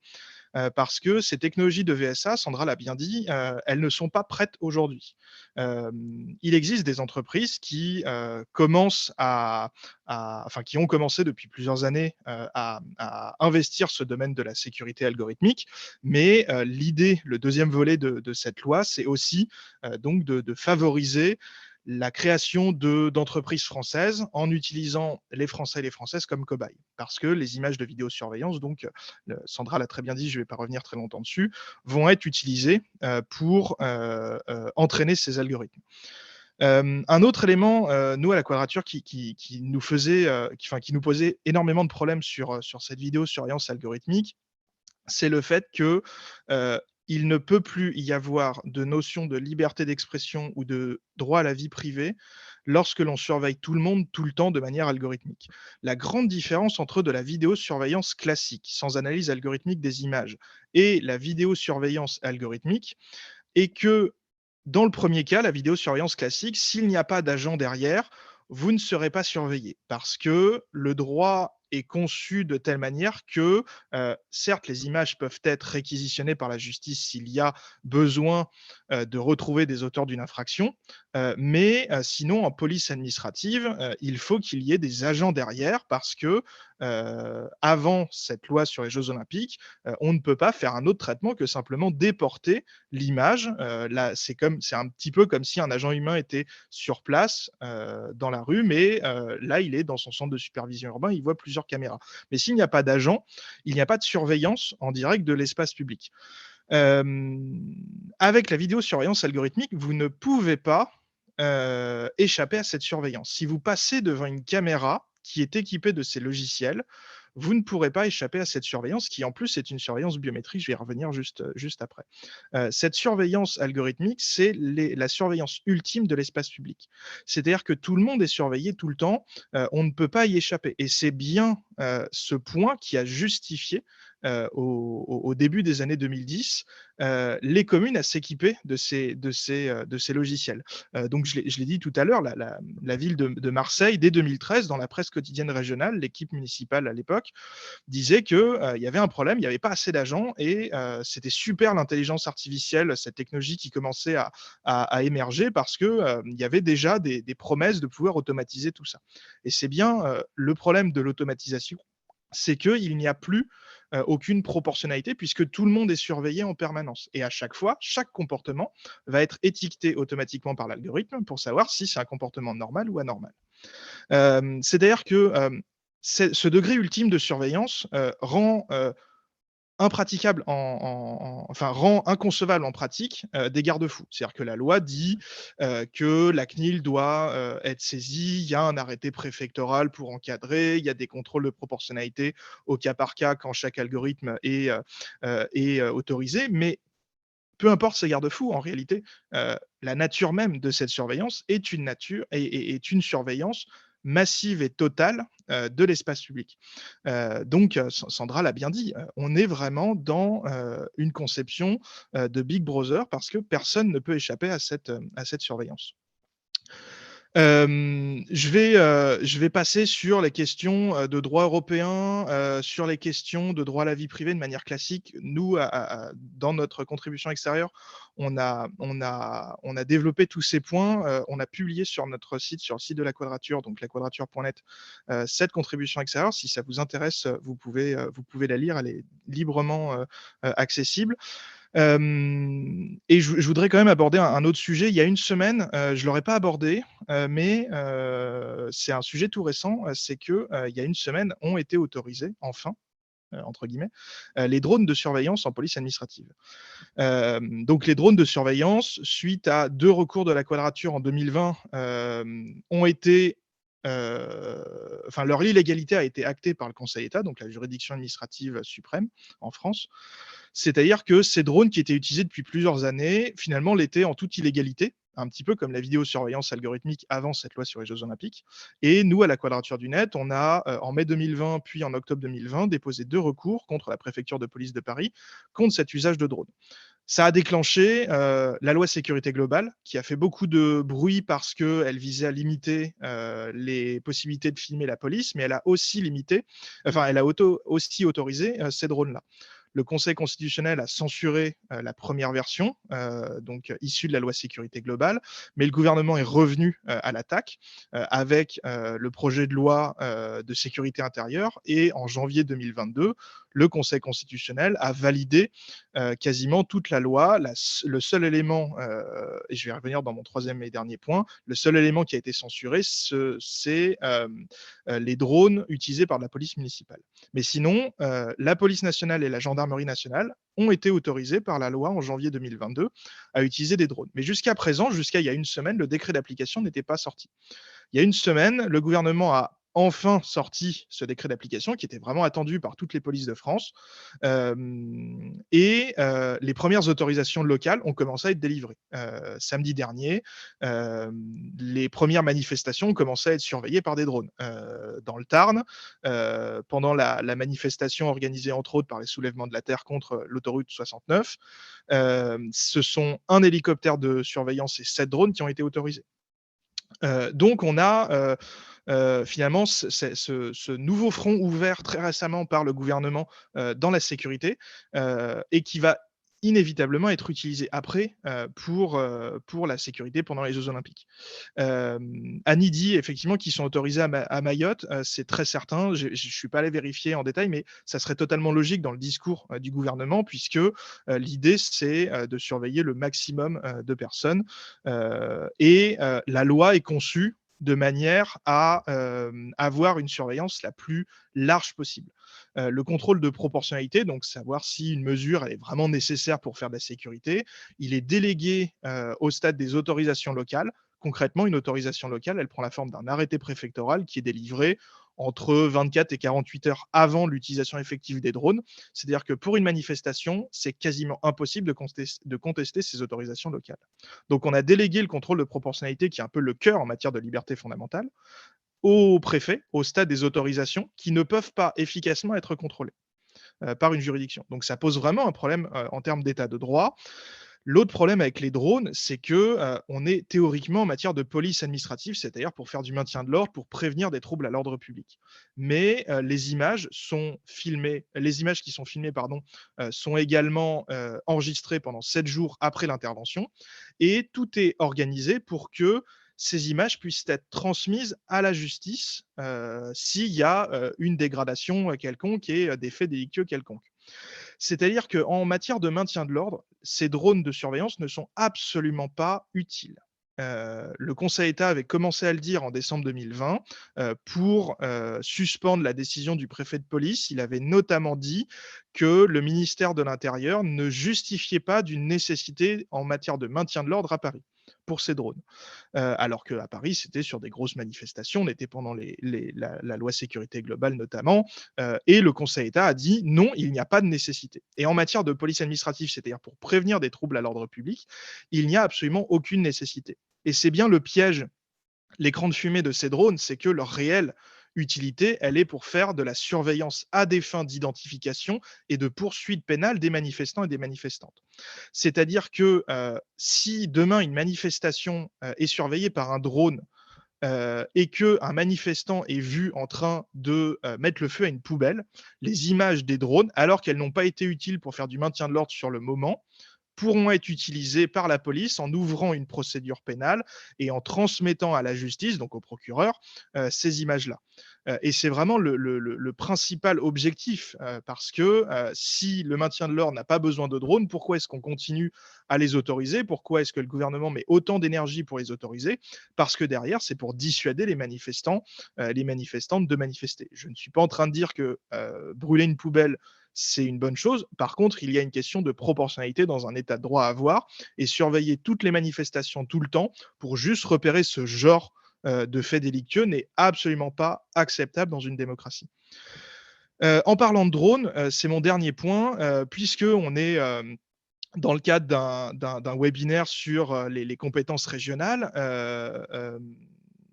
Parce que ces technologies de VSA, Sandra l'a bien dit, elles ne sont pas prêtes aujourd'hui. Il existe des entreprises qui qui ont commencé depuis plusieurs années à investir ce domaine de la sécurité algorithmique, mais l'idée, le deuxième volet de cette loi, c'est aussi donc de favoriser la création d'entreprises françaises en utilisant les Français et les Françaises comme cobayes. Parce que les images de vidéosurveillance, donc Sandra l'a très bien dit, je ne vais pas revenir très longtemps dessus, vont être utilisées pour entraîner ces algorithmes. Un autre élément, nous à la Quadrature, qui nous posait énormément de problèmes sur cette vidéosurveillance algorithmique, c'est le fait que il ne peut plus y avoir de notion de liberté d'expression ou de droit à la vie privée lorsque l'on surveille tout le monde tout le temps de manière algorithmique. La grande différence entre de la vidéosurveillance classique, sans analyse algorithmique des images, et la vidéosurveillance algorithmique, est que dans le premier cas, la vidéosurveillance classique, s'il n'y a pas d'agent derrière, vous ne serez pas surveillé parce que le droit est conçu de telle manière que, certes, les images peuvent être réquisitionnées par la justice s'il y a besoin, de retrouver des auteurs d'une infraction, mais sinon en police administrative, il faut qu'il y ait des agents derrière parce que, avant cette loi sur les jeux olympiques, on ne peut pas faire un autre traitement que simplement déporter l'image. Là, c'est un petit peu comme si un agent humain était sur place, dans la rue, mais là, il est dans son centre de supervision urbain, il voit plusieurs caméras. Mais s'il n'y a pas d'agent, il n'y a pas de surveillance en direct de l'espace public. Avec la vidéosurveillance algorithmique, vous ne pouvez pas échapper à cette surveillance. Si vous passez devant une caméra qui est équipée de ces logiciels, vous ne pourrez pas échapper à cette surveillance qui, en plus, est une surveillance biométrique. Je vais y revenir juste après. Cette surveillance algorithmique, c'est la surveillance ultime de l'espace public. C'est-à-dire que tout le monde est surveillé tout le temps. On ne peut pas y échapper. Et c'est bien ce point qui a justifié au début des années 2010, les communes à s'équiper de ces logiciels. Donc, je l'ai dit tout à l'heure, la ville de Marseille, dès 2013, dans la presse quotidienne régionale, l'équipe municipale à l'époque disait qu'il y avait un problème, il n'y avait pas assez d'agents et c'était super l'intelligence artificielle, cette technologie qui commençait à émerger parce qu'il y avait déjà des promesses de pouvoir automatiser tout ça. Et c'est bien le problème de l'automatisation, c'est qu'il n'y a plus aucune proportionnalité puisque tout le monde est surveillé en permanence. Et à chaque fois, chaque comportement va être étiqueté automatiquement par l'algorithme pour savoir si c'est un comportement normal ou anormal. C'est-à-dire que ce degré ultime de surveillance rend impraticable enfin rend inconcevable en pratique des garde-fous. C'est-à-dire que la loi dit que la CNIL doit être saisie, il y a un arrêté préfectoral pour encadrer, il y a des contrôles de proportionnalité au cas par cas quand chaque algorithme est autorisé, mais peu importe ces garde-fous, en réalité, la nature même de cette surveillance est est une surveillance massive et totale de l'espace public. Donc, Sandra l'a bien dit, on est vraiment dans une conception de Big Brother parce que personne ne peut échapper à cette surveillance. Je vais passer sur les questions de droit européen, sur les questions de droit à la vie privée de manière classique. Nous, dans notre contribution extérieure, on a développé tous ces points. On a publié sur notre site, sur le site de la Quadrature, donc laquadrature.net, cette contribution extérieure. Si ça vous intéresse, vous pouvez la lire. Elle est librement accessible. Et je voudrais quand même aborder un autre sujet. Il y a une semaine, je ne l'aurais pas abordé, mais c'est un sujet tout récent, c'est que, il y a une semaine, ont été autorisés, enfin, entre guillemets, les drones de surveillance en police administrative. Donc les drones de surveillance, suite à 2 recours de la Quadrature en 2020, ont été, enfin leur illégalité a été actée par le Conseil d'État, donc la juridiction administrative suprême en France. C'est-à-dire que ces drones qui étaient utilisés depuis plusieurs années, finalement, l'étaient en toute illégalité, un petit peu comme la vidéosurveillance algorithmique avant cette loi sur les Jeux olympiques. Et nous, à la Quadrature du Net, on a, en mai 2020, puis en octobre 2020, déposé 2 recours contre la préfecture de police de Paris, contre cet usage de drones. Ça a déclenché la loi sécurité globale, qui a fait beaucoup de bruit parce qu'elle visait à limiter les possibilités de filmer la police, mais elle a aussi aussi autorisé ces drones-là. Le Conseil constitutionnel a censuré la première version, donc issue de la loi sécurité globale, mais le gouvernement est revenu à l'attaque avec le projet de loi de sécurité intérieure. Et en janvier 2022, le Conseil constitutionnel a validé quasiment toute la loi. Le seul élément, et je vais revenir dans mon troisième et dernier point, le seul élément qui a été censuré, c'est les drones utilisés par la police municipale. Mais sinon, la police nationale et la gendarmerie nationale ont été autorisés par la loi en janvier 2022 à utiliser des drones. Mais jusqu'à présent, jusqu'à il y a une semaine, le décret d'application n'était pas sorti. Il y a une semaine, le gouvernement a enfin sorti ce décret d'application qui était vraiment attendu par toutes les polices de France. Les premières autorisations locales ont commencé à être délivrées. Samedi dernier, les premières manifestations ont commencé à être surveillées par des drones. Dans le Tarn, pendant la manifestation organisée entre autres par les soulèvements de la terre contre l'autoroute 69, ce sont un hélicoptère de surveillance et 7 drones qui ont été autorisés. Donc on a finalement, ce nouveau front ouvert très récemment par le gouvernement dans la sécurité et qui va inévitablement être utilisé après pour la sécurité pendant les Jeux Olympiques. Annie dit effectivement qu'ils sont autorisés à Mayotte, c'est très certain. Je ne suis pas allé vérifier en détail, mais ça serait totalement logique dans le discours du gouvernement, puisque l'idée, c'est de surveiller le maximum de personnes. Et la loi est conçue de manière à avoir une surveillance la plus large possible. Le contrôle de proportionnalité, donc savoir si une mesure elle est vraiment nécessaire pour faire de la sécurité, il est délégué au stade des autorisations locales. Concrètement, une autorisation locale, elle prend la forme d'un arrêté préfectoral qui est délivré entre 24 et 48 heures avant l'utilisation effective des drones. C'est-à-dire que pour une manifestation, c'est quasiment impossible de contester ces autorisations locales. Donc on a délégué le contrôle de proportionnalité, qui est un peu le cœur en matière de liberté fondamentale, aux préfets, au stade des autorisations, qui ne peuvent pas efficacement être contrôlées par une juridiction. Donc ça pose vraiment un problème en termes d'état de droit. L'autre problème avec les drones, c'est que on est théoriquement en matière de police administrative, c'est-à-dire pour faire du maintien de l'ordre, pour prévenir des troubles à l'ordre public. Mais les images qui sont filmées, sont également enregistrées pendant 7 jours après l'intervention, et tout est organisé pour que ces images puissent être transmises à la justice s'il y a une dégradation quelconque et des faits délictueux quelconques. C'est-à-dire qu'en matière de maintien de l'ordre, ces drones de surveillance ne sont absolument pas utiles. Le Conseil d'État avait commencé à le dire en décembre 2020 pour suspendre la décision du préfet de police. Il avait notamment dit que le ministère de l'Intérieur ne justifiait pas d'une nécessité en matière de maintien de l'ordre à Paris pour ces drones. Alors qu'à Paris, c'était sur des grosses manifestations, on était pendant la loi sécurité globale notamment, et le Conseil d'État a dit non, il n'y a pas de nécessité. Et en matière de police administrative, c'est-à-dire pour prévenir des troubles à l'ordre public, il n'y a absolument aucune nécessité. Et c'est bien le piège, l'écran de fumée de ces drones, c'est que leur réelle utilité, elle est pour faire de la surveillance à des fins d'identification et de poursuite pénale des manifestants et des manifestantes. C'est-à-dire que si demain une manifestation est surveillée par un drone et qu'un manifestant est vu en train de mettre le feu à une poubelle, les images des drones, alors qu'elles n'ont pas été utiles pour faire du maintien de l'ordre sur le moment, pourront être utilisées par la police en ouvrant une procédure pénale et en transmettant à la justice, donc au procureur, ces images-là. Et c'est vraiment le principal objectif, parce que si le maintien de l'ordre n'a pas besoin de drones, pourquoi est-ce qu'on continue à les autoriser? Pourquoi est-ce que le gouvernement met autant d'énergie pour les autoriser? Parce que derrière, c'est pour dissuader les manifestants, les manifestantes de manifester. Je ne suis pas en train de dire que brûler une poubelle, c'est une bonne chose. Par contre, il y a une question de proportionnalité dans un état de droit à avoir, et surveiller toutes les manifestations tout le temps pour juste repérer ce genre de faits délictueux n'est absolument pas acceptable dans une démocratie. En parlant de drones, c'est mon dernier point, puisqu'on est dans le cadre d'un webinaire sur les compétences régionales.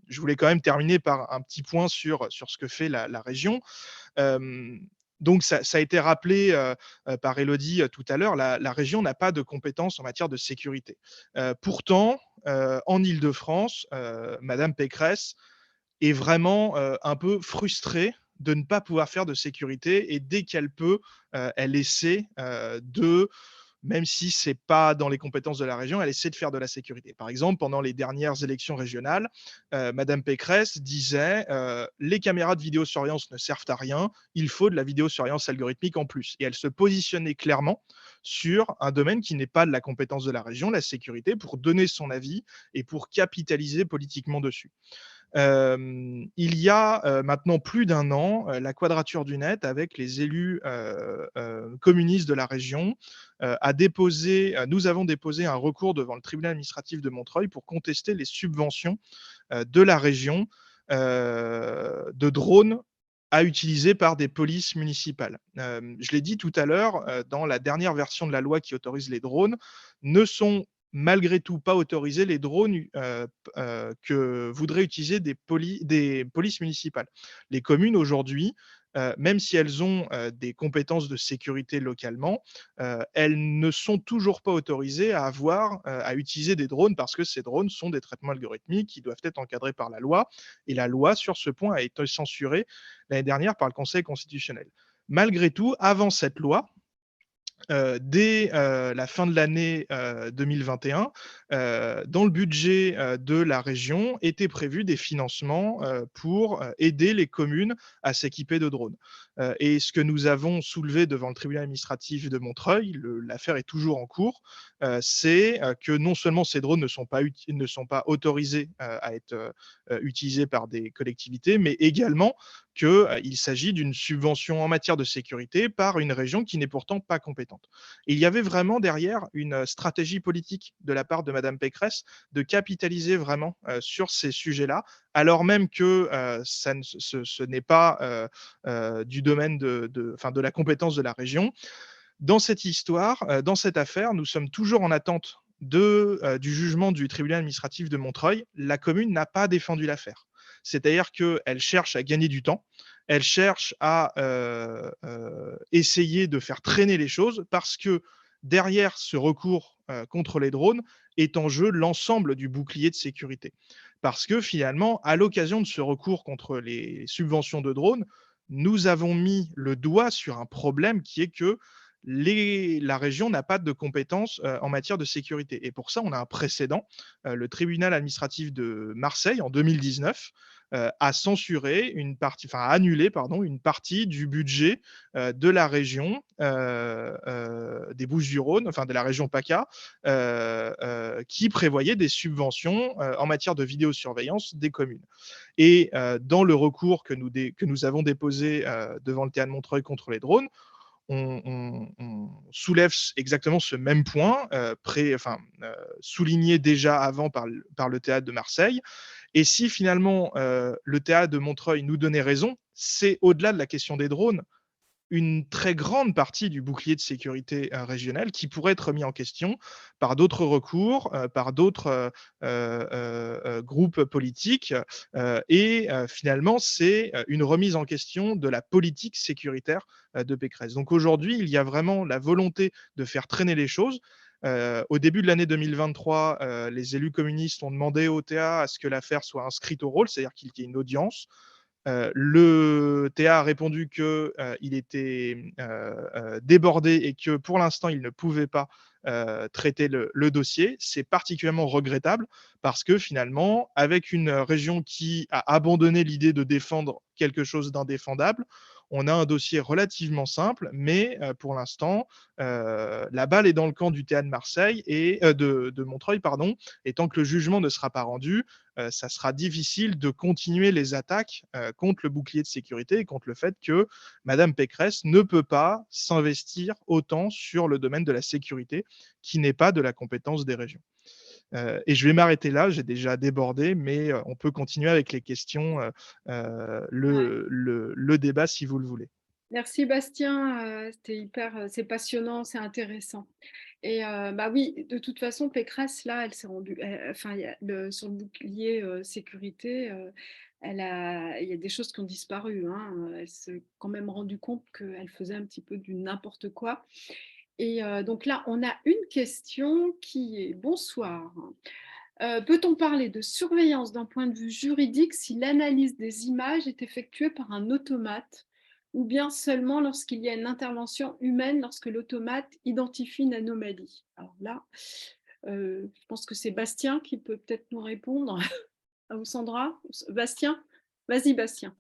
Je voulais quand même terminer par un petit point sur ce que fait la région. Donc ça a été rappelé par Élodie tout à l'heure, la région n'a pas de compétences en matière de sécurité. Pourtant, en Île-de-France, Madame Pécresse est vraiment un peu frustrée de ne pas pouvoir faire de sécurité, et dès qu'elle peut, elle essaie de, même si ce n'est pas dans les compétences de la région, elle essaie de faire de la sécurité. Par exemple, pendant les dernières élections régionales, Madame Pécresse disait les caméras de vidéosurveillance ne servent à rien, il faut de la vidéosurveillance algorithmique en plus. Et elle se positionnait clairement sur un domaine qui n'est pas de la compétence de la région, la sécurité, pour donner son avis et pour capitaliser politiquement dessus. Il y a maintenant plus d'un an, la Quadrature du Net, avec les élus communistes de la région, nous avons déposé un recours devant le tribunal administratif de Montreuil pour contester les subventions de la région de drones à utiliser par des polices municipales. Je l'ai dit tout à l'heure, dans la dernière version de la loi qui autorise les drones, ne sont malgré tout pas autorisés les drones que voudraient utiliser des polices municipales. Les communes aujourd'hui même si elles ont des compétences de sécurité localement, elles ne sont toujours pas autorisées à utiliser des drones parce que ces drones sont des traitements algorithmiques qui doivent être encadrés par la loi. Et la loi, sur ce point, a été censurée l'année dernière par le Conseil constitutionnel. Malgré tout, avant cette loi, dès la fin de l'année 2021, dans le budget de la région étaient prévus des financements pour aider les communes à s'équiper de drones. Et ce que nous avons soulevé devant le tribunal administratif de Montreuil, l'affaire est toujours en cours, c'est que non seulement ces drones ne sont pas autorisés à être utilisés par des collectivités, mais également qu'il s'agit d'une subvention en matière de sécurité par une région qui n'est pourtant pas compétente. Et il y avait vraiment derrière une stratégie politique de la part de Madame Pécresse de capitaliser vraiment sur ces sujets-là, alors même que ce n'est pas du domaine de la compétence de la région. Dans cette histoire, dans cette affaire, nous sommes toujours en attente du jugement du tribunal administratif de Montreuil. La commune n'a pas défendu l'affaire. C'est-à-dire qu'elle cherche à gagner du temps, elle cherche à essayer de faire traîner les choses parce que derrière ce recours contre les drones est en jeu l'ensemble du bouclier de sécurité. Parce que finalement, à l'occasion de ce recours contre les subventions de drones, nous avons mis le doigt sur un problème qui est que la région n'a pas de compétences en matière de sécurité. Et pour ça, on a un précédent. Le tribunal administratif de Marseille, en 2019, a censuré a annulé une partie du budget de la région des Bouches-du-Rhône, enfin de la région PACA, qui prévoyait des subventions en matière de vidéosurveillance des communes. Et dans le recours que nous avons déposé devant le théâtre Montreuil contre les drones, on soulève exactement ce même point, souligné déjà avant par le théâtre de Marseille. Et si finalement le théâtre de Montreuil nous donnait raison, c'est au-delà de la question des drones, une très grande partie du bouclier de sécurité régional qui pourrait être mis en question par d'autres recours, par d'autres groupes politiques. Finalement, c'est une remise en question de la politique sécuritaire de Pécresse. Donc aujourd'hui, il y a vraiment la volonté de faire traîner les choses. Au début de l'année 2023, les élus communistes ont demandé au TA à ce que l'affaire soit inscrite au rôle, c'est-à-dire qu'il y ait une audience. Le TA a répondu qu'il était débordé et que pour l'instant, il ne pouvait pas traiter le dossier. C'est particulièrement regrettable parce que finalement, avec une région qui a abandonné l'idée de défendre quelque chose d'indéfendable, on a un dossier relativement simple, mais pour l'instant, la balle est dans le camp du TA de Marseille et de Montreuil, pardon. Et tant que le jugement ne sera pas rendu, ça sera difficile de continuer les attaques contre le bouclier de sécurité et contre le fait que Madame Pécresse ne peut pas s'investir autant sur le domaine de la sécurité qui n'est pas de la compétence des régions. Et je vais m'arrêter là, j'ai déjà débordé, mais on peut continuer avec les questions, le débat si vous le voulez. Merci Bastien, c'est passionnant, c'est intéressant. Et bah oui, de toute façon, Pécresse, là, elle s'est rendue, enfin, sur le bouclier sécurité, il y a des choses qui ont disparu, hein. Elle s'est quand même rendue compte qu'elle faisait un petit peu du n'importe quoi. Et donc là, on a une question qui est: bonsoir. Peut-on parler de surveillance d'un point de vue juridique si l'analyse des images est effectuée par un automate ou bien seulement lorsqu'il y a une intervention humaine lorsque l'automate identifie une anomalie? Alors là, je pense que c'est Bastien qui peut peut-être nous répondre. Ou Sandra? Bastien? Vas-y Bastien.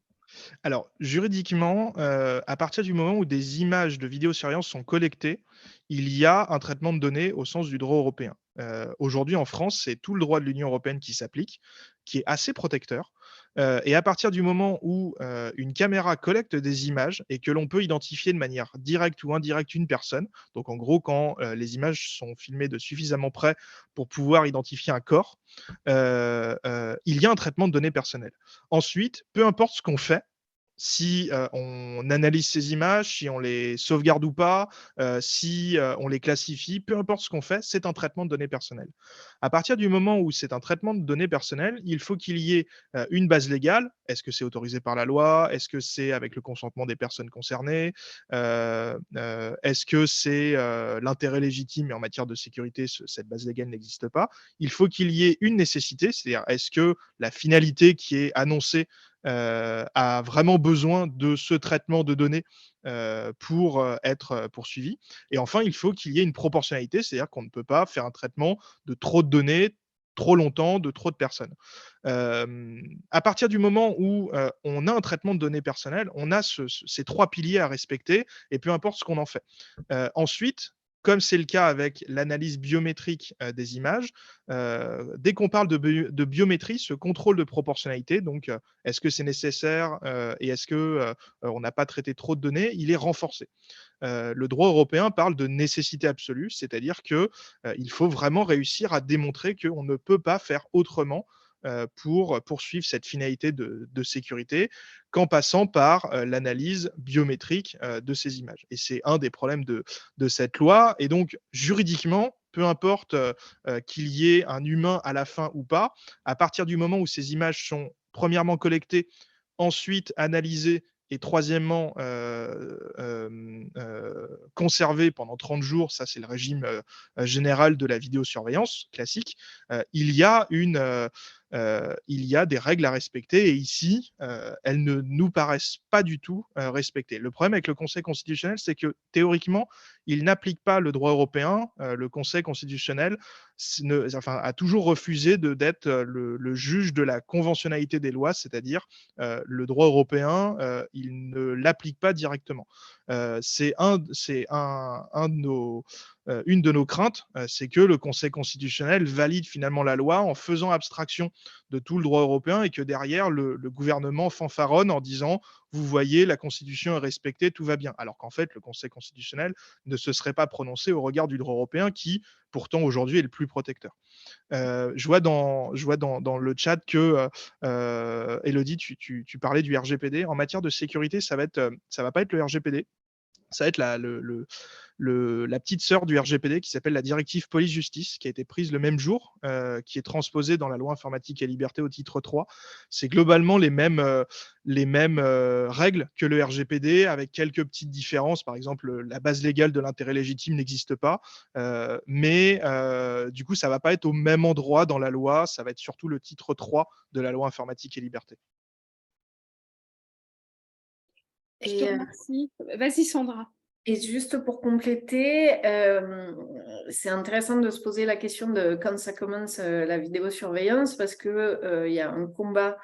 Alors, juridiquement, à partir du moment où des images de vidéosurveillance sont collectées, il y a un traitement de données au sens du droit européen. Aujourd'hui, en France, c'est tout le droit de l'Union européenne qui s'applique, qui est assez protecteur. Et à partir du moment où une caméra collecte des images et que l'on peut identifier de manière directe ou indirecte une personne, donc en gros, quand les images sont filmées de suffisamment près pour pouvoir identifier un corps, il y a un traitement de données personnelles. Ensuite, peu importe ce qu'on fait, si on analyse ces images, si on les sauvegarde ou pas, si on les classifie, peu importe ce qu'on fait, c'est un traitement de données personnelles. À partir du moment où c'est un traitement de données personnelles, il faut qu'il y ait une base légale. Est-ce que c'est autorisé par la loi? Est-ce que c'est avec le consentement des personnes concernées? Est-ce que c'est l'intérêt légitime? Et en matière de sécurité, cette base légale n'existe pas. Il faut qu'il y ait une nécessité, c'est-à-dire est-ce que la finalité qui est annoncée a vraiment besoin de ce traitement de données pour être poursuivi. Et enfin, il faut qu'il y ait une proportionnalité, c'est-à-dire qu'on ne peut pas faire un traitement de trop de données trop longtemps, de trop de personnes. À partir du moment où on a un traitement de données personnelles, on a ces trois piliers à respecter, et peu importe ce qu'on en fait. Ensuite, comme c'est le cas avec l'analyse biométrique des images, dès qu'on parle de biométrie, ce contrôle de proportionnalité, donc est-ce que c'est nécessaire et est-ce que on n'a pas traité trop de données, il est renforcé. Le droit européen parle de nécessité absolue, c'est-à-dire que il faut vraiment réussir à démontrer qu'on ne peut pas faire autrement pour poursuivre cette finalité de sécurité qu'en passant par l'analyse biométrique de ces images. Et c'est un des problèmes de cette loi. Et donc, juridiquement, peu importe qu'il y ait un humain à la fin ou pas, à partir du moment où ces images sont premièrement collectées, ensuite analysées et troisièmement, conservées pendant 30 jours, ça c'est le régime général de la vidéosurveillance classique, il y a des règles à respecter et ici, elles ne nous paraissent pas du tout respectées. Le problème avec le Conseil constitutionnel, c'est que théoriquement, il n'applique pas le droit européen. Le Conseil constitutionnel a toujours refusé d'être le juge de la conventionnalité des lois, c'est-à-dire le droit européen, il ne l'applique pas directement. C'est une de nos craintes, c'est que le Conseil constitutionnel valide finalement la loi en faisant abstraction de tout le droit européen et que derrière, le gouvernement fanfaronne en disant vous voyez, la Constitution est respectée, tout va bien. Alors qu'en fait, le Conseil constitutionnel ne se serait pas prononcé au regard du droit européen qui, pourtant, aujourd'hui, est le plus protecteur. Je vois dans le chat que, Elodie, tu parlais du RGPD. En matière de sécurité, ça va pas être le RGPD. Ça va être la petite sœur du RGPD qui s'appelle la directive police-justice, qui a été prise le même jour, qui est transposée dans la loi informatique et liberté au titre 3. C'est globalement les mêmes règles que le RGPD, avec quelques petites différences. Par exemple, la base légale de l'intérêt légitime n'existe pas, mais du coup, ça ne va pas être au même endroit dans la loi, ça va être surtout le titre 3 de la loi informatique et liberté. Je te remercie. Vas-y, Sandra. Et juste pour compléter, c'est intéressant de se poser la question de quand ça commence la vidéosurveillance, parce qu'il y a un combat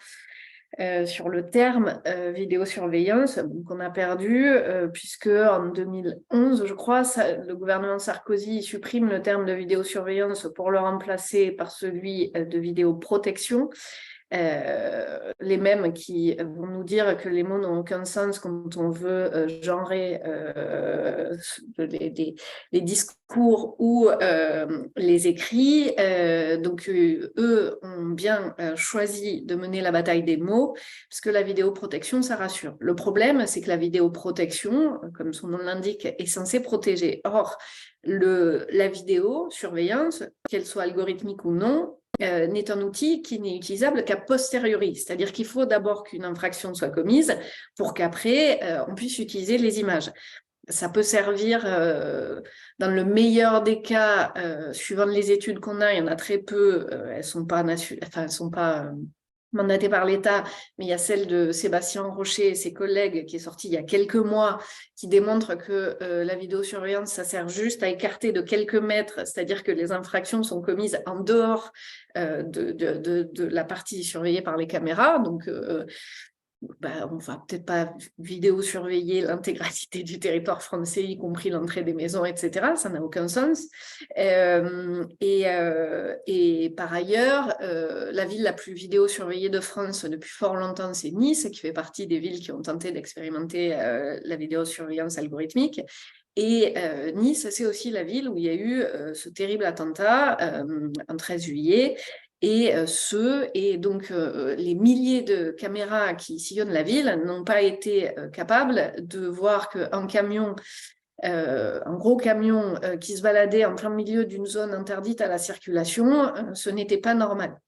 sur le terme vidéosurveillance qu'on a perdu, puisque en 2011, je crois, le gouvernement Sarkozy supprime le terme de vidéosurveillance pour le remplacer par celui de vidéoprotection. Les mêmes qui vont nous dire que les mots n'ont aucun sens quand on veut genrer les discours ou les écrits. Donc, eux ont bien choisi de mener la bataille des mots, parce que la vidéoprotection, ça rassure. Le problème, c'est que la vidéoprotection, comme son nom l'indique, est censée protéger. Or, la vidéosurveillance, qu'elle soit algorithmique ou non, n'est un outil qui n'est utilisable qu'à posteriori, c'est-à-dire qu'il faut d'abord qu'une infraction soit commise pour qu'après on puisse utiliser les images. Ça peut servir dans le meilleur des cas, suivant les études qu'on a, il y en a très peu, elles sont pas mandatées par l'État, mais il y a celle de Sébastien Rocher et ses collègues qui est sortie il y a quelques mois, qui démontre que la vidéosurveillance, ça sert juste à écarter de quelques mètres, c'est-à-dire que les infractions sont commises en dehors de la partie surveillée par les caméras. Donc, on ne va peut-être pas vidéo-surveiller l'intégralité du territoire français, y compris l'entrée des maisons, etc. Ça n'a aucun sens. Et par ailleurs, la ville la plus vidéo-surveillée de France depuis fort longtemps, c'est Nice, qui fait partie des villes qui ont tenté d'expérimenter la vidéosurveillance algorithmique. Et Nice, c'est aussi la ville où il y a eu ce terrible attentat en 13 juillet. Et donc les milliers de caméras qui sillonnent la ville n'ont pas été capables de voir qu'un camion, un gros camion qui se baladait en plein milieu d'une zone interdite à la circulation, ce n'était pas normal.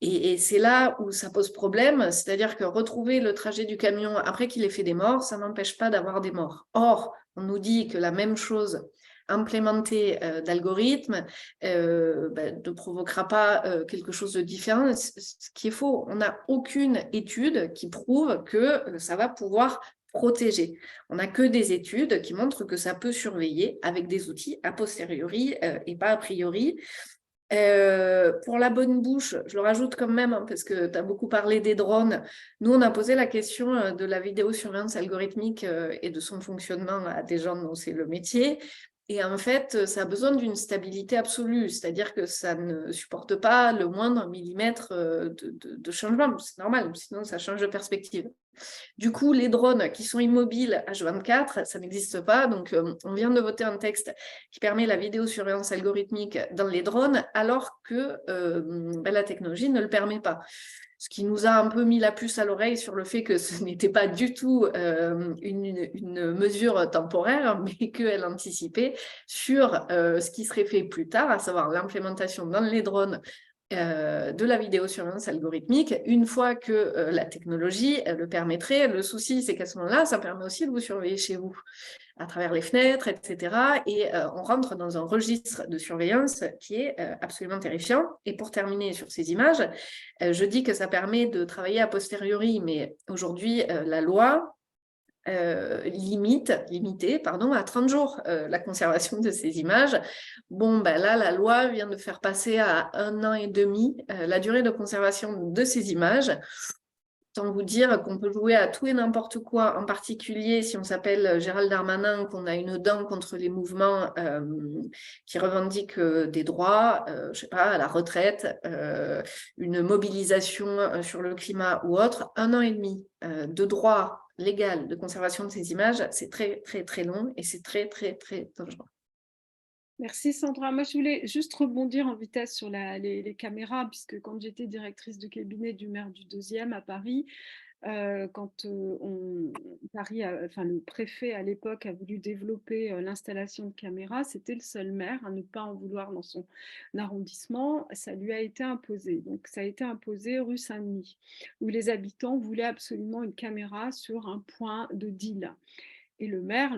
Et c'est là où ça pose problème, c'est-à-dire que retrouver le trajet du camion après qu'il ait fait des morts, ça n'empêche pas d'avoir des morts. Or, on nous dit que la même chose implémentée d'algorithmes ne provoquera pas quelque chose de différent, ce qui est faux. On n'a aucune étude qui prouve que ça va pouvoir protéger. On n'a que des études qui montrent que ça peut surveiller avec des outils a posteriori et pas a priori. Pour la bonne bouche, je le rajoute quand même, parce que tu as beaucoup parlé des drones. Nous, on a posé la question de la vidéosurveillance algorithmique et de son fonctionnement à des gens dont c'est le métier. Et en fait, ça a besoin d'une stabilité absolue, c'est-à-dire que ça ne supporte pas le moindre millimètre de changement. C'est normal, sinon ça change de perspective. Du coup, les drones qui sont immobiles H24, ça n'existe pas. Donc, on vient de voter un texte qui permet la vidéosurveillance algorithmique dans les drones, alors que la technologie ne le permet pas. Ce qui nous a un peu mis la puce à l'oreille sur le fait que ce n'était pas du tout une mesure temporaire, mais qu'elle anticipait sur ce qui serait fait plus tard, à savoir l'implémentation dans les drones de la vidéosurveillance algorithmique, une fois que la technologie le permettrait. Le souci, c'est qu'à ce moment-là, ça permet aussi de vous surveiller chez vous, à travers les fenêtres, etc. Et on rentre dans un registre de surveillance qui est absolument terrifiant. Et pour terminer sur ces images, je dis que ça permet de travailler a posteriori, mais aujourd'hui, la loi limitée à 30 jours la conservation de ces images. Bon, ben là, la loi vient de faire passer à 1 an et demi la durée de conservation de ces images. Autant vous dire qu'on peut jouer à tout et n'importe quoi, en particulier si on s'appelle Gérald Darmanin, qu'on a une dent contre les mouvements qui revendiquent des droits, je sais pas, à la retraite, une mobilisation sur le climat ou autre. 1 an et demi de droit légal de conservation de ces images, c'est très, très, très long et c'est très, très, très dangereux. Merci Sandra. Moi, je voulais juste rebondir en vitesse sur les caméras, puisque quand j'étais directrice de cabinet du maire du 2e à Paris, quand le préfet à l'époque a voulu développer l'installation de caméras, c'était le seul maire à ne pas en vouloir dans son arrondissement. Ça lui a été imposé. Donc, ça a été imposé rue Saint-Denis, où les habitants voulaient absolument une caméra sur un point de deal. Et le maire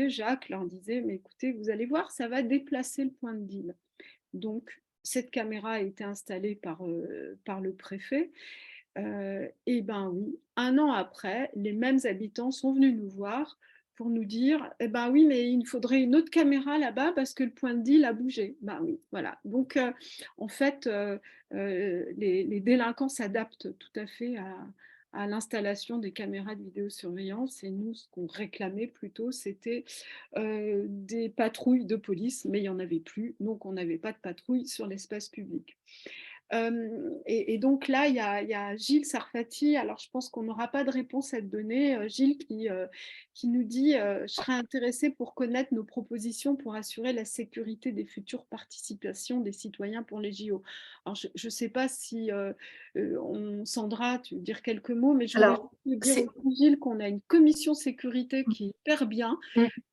Jacques leur disait, mais écoutez, vous allez voir, ça va déplacer le point de deal. Donc, cette caméra a été installée par le préfet. Et ben oui, 1 an après, les mêmes habitants sont venus nous voir pour nous dire, eh ben oui, mais il faudrait une autre caméra là-bas parce que le point de deal a bougé. Ben oui, voilà. Donc, en fait, les délinquants s'adaptent tout à fait à l'installation des caméras de vidéosurveillance. Et nous, ce qu'on réclamait plutôt, c'était des patrouilles de police, mais il n'y en avait plus, donc on n'avait pas de patrouille sur l'espace public. Et donc là, il y a Gilles Sarfati. Alors, je pense qu'on n'aura pas de réponse à te donner. Gilles qui nous dit « Je serais intéressé pour connaître nos propositions pour assurer la sécurité des futures participations des citoyens pour les JO. » Alors, je ne sais pas si Sandra, tu veux dire quelques mots, mais je voulais dire aussi, Gilles, qu'on a une commission sécurité qui est hyper bien,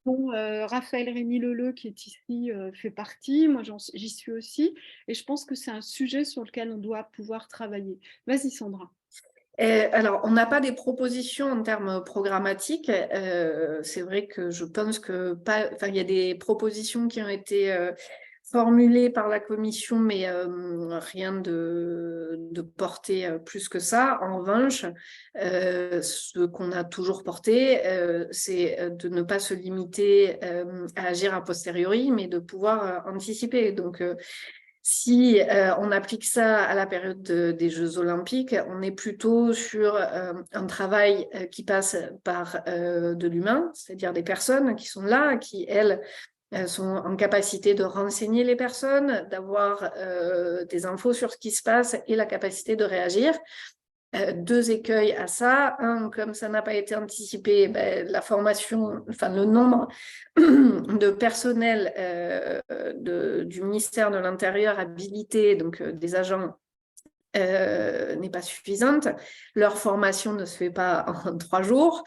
dont Raphaël Rémy-Leleu, qui est ici, fait partie. Moi, j'y suis aussi. Et je pense que c'est un sujet sur lequel on doit pouvoir travailler. Vas-y, Sandra. Alors, on n'a pas des propositions en termes programmatiques. C'est vrai que je pense que il y a des propositions qui ont été formulées par la commission, mais rien de porté plus que ça. En revanche, ce qu'on a toujours porté, c'est de ne pas se limiter à agir a posteriori, mais de pouvoir anticiper. Donc, si on applique ça à la période des Jeux Olympiques, on est plutôt sur un travail qui passe par de l'humain, c'est-à-dire des personnes qui sont là, qui, elles, sont en capacité de renseigner les personnes, d'avoir des infos sur ce qui se passe et la capacité de réagir. 2 écueils à ça. Un, comme ça n'a pas été anticipé, la formation, le nombre de personnel du ministère de l'Intérieur habilité, donc des agents n'est pas suffisante. Leur formation ne se fait pas en 3 jours,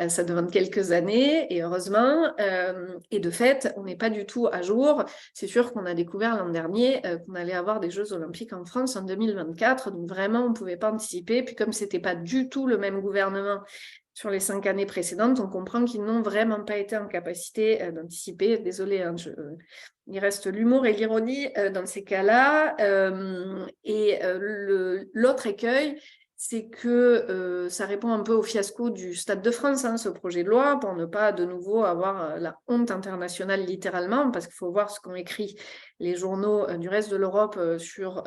ça demande quelques années, et heureusement. Et de fait, on n'est pas du tout à jour. C'est sûr qu'on a découvert l'an dernier qu'on allait avoir des Jeux Olympiques en France en 2024, donc vraiment, on ne pouvait pas anticiper. Puis comme ce n'était pas du tout le même gouvernement sur les 5 années précédentes, on comprend qu'ils n'ont vraiment pas été en capacité d'anticiper. Désolée, hein, il reste l'humour et l'ironie dans ces cas-là. L'autre écueil, c'est que ça répond un peu au fiasco du Stade de France, hein, ce projet de loi, pour ne pas de nouveau avoir la honte internationale littéralement, parce qu'il faut voir ce qu'ont écrit les journaux du reste de l'Europe sur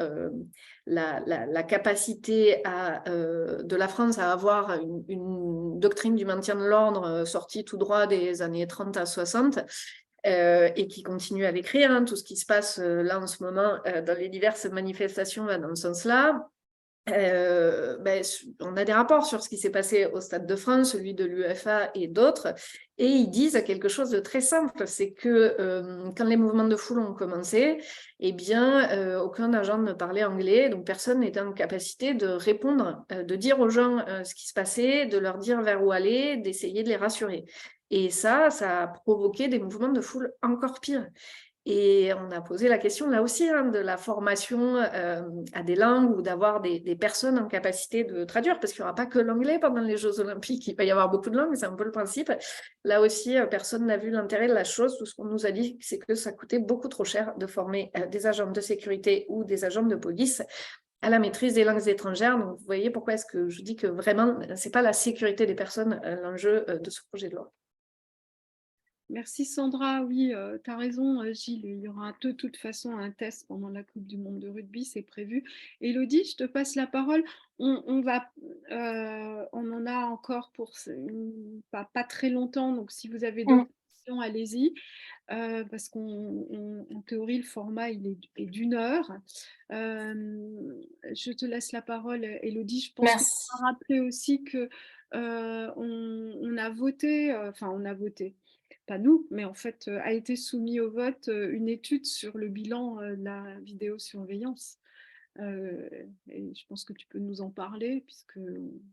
la capacité de la France à avoir une doctrine du maintien de l'ordre sortie tout droit des années 30 à 60. Et qui continue à l'écrire. Hein. Tout ce qui se passe là en ce moment dans les diverses manifestations va dans ce sens-là. On a des rapports sur ce qui s'est passé au Stade de France, celui de l'UEFA et d'autres, et ils disent quelque chose de très simple, c'est que quand les mouvements de foule ont commencé, eh bien, aucun agent ne parlait anglais, donc personne n'était en capacité de répondre, de dire aux gens ce qui se passait, de leur dire vers où aller, d'essayer de les rassurer. Et ça a provoqué des mouvements de foule encore pires. Et on a posé la question là aussi hein, de la formation à des langues ou d'avoir des personnes en capacité de traduire, parce qu'il n'y aura pas que l'anglais pendant les Jeux Olympiques, il va y avoir beaucoup de langues, c'est un peu le principe. Là aussi, personne n'a vu l'intérêt de la chose. Tout ce qu'on nous a dit, c'est que ça coûtait beaucoup trop cher de former des agents de sécurité ou des agents de police à la maîtrise des langues étrangères. Donc, vous voyez pourquoi est-ce que je dis que vraiment, ce n'est pas la sécurité des personnes l'enjeu de ce projet de loi. Merci Sandra, oui, tu as raison Gilles, il y aura de toute façon un test pendant la Coupe du monde de rugby, c'est prévu. Élodie, je te passe la parole. On en a encore pour pas très longtemps, donc si vous avez d'autres questions, allez-y, parce qu'en théorie, le format il est d'1 heure. Je te laisse la parole, Élodie. Je pense que tu Merci. as rappelé aussi que on a voté, enfin on a voté, pas nous, mais en fait, a été soumis au vote une étude sur le bilan de la vidéosurveillance. Et je pense que tu peux nous en parler, puisque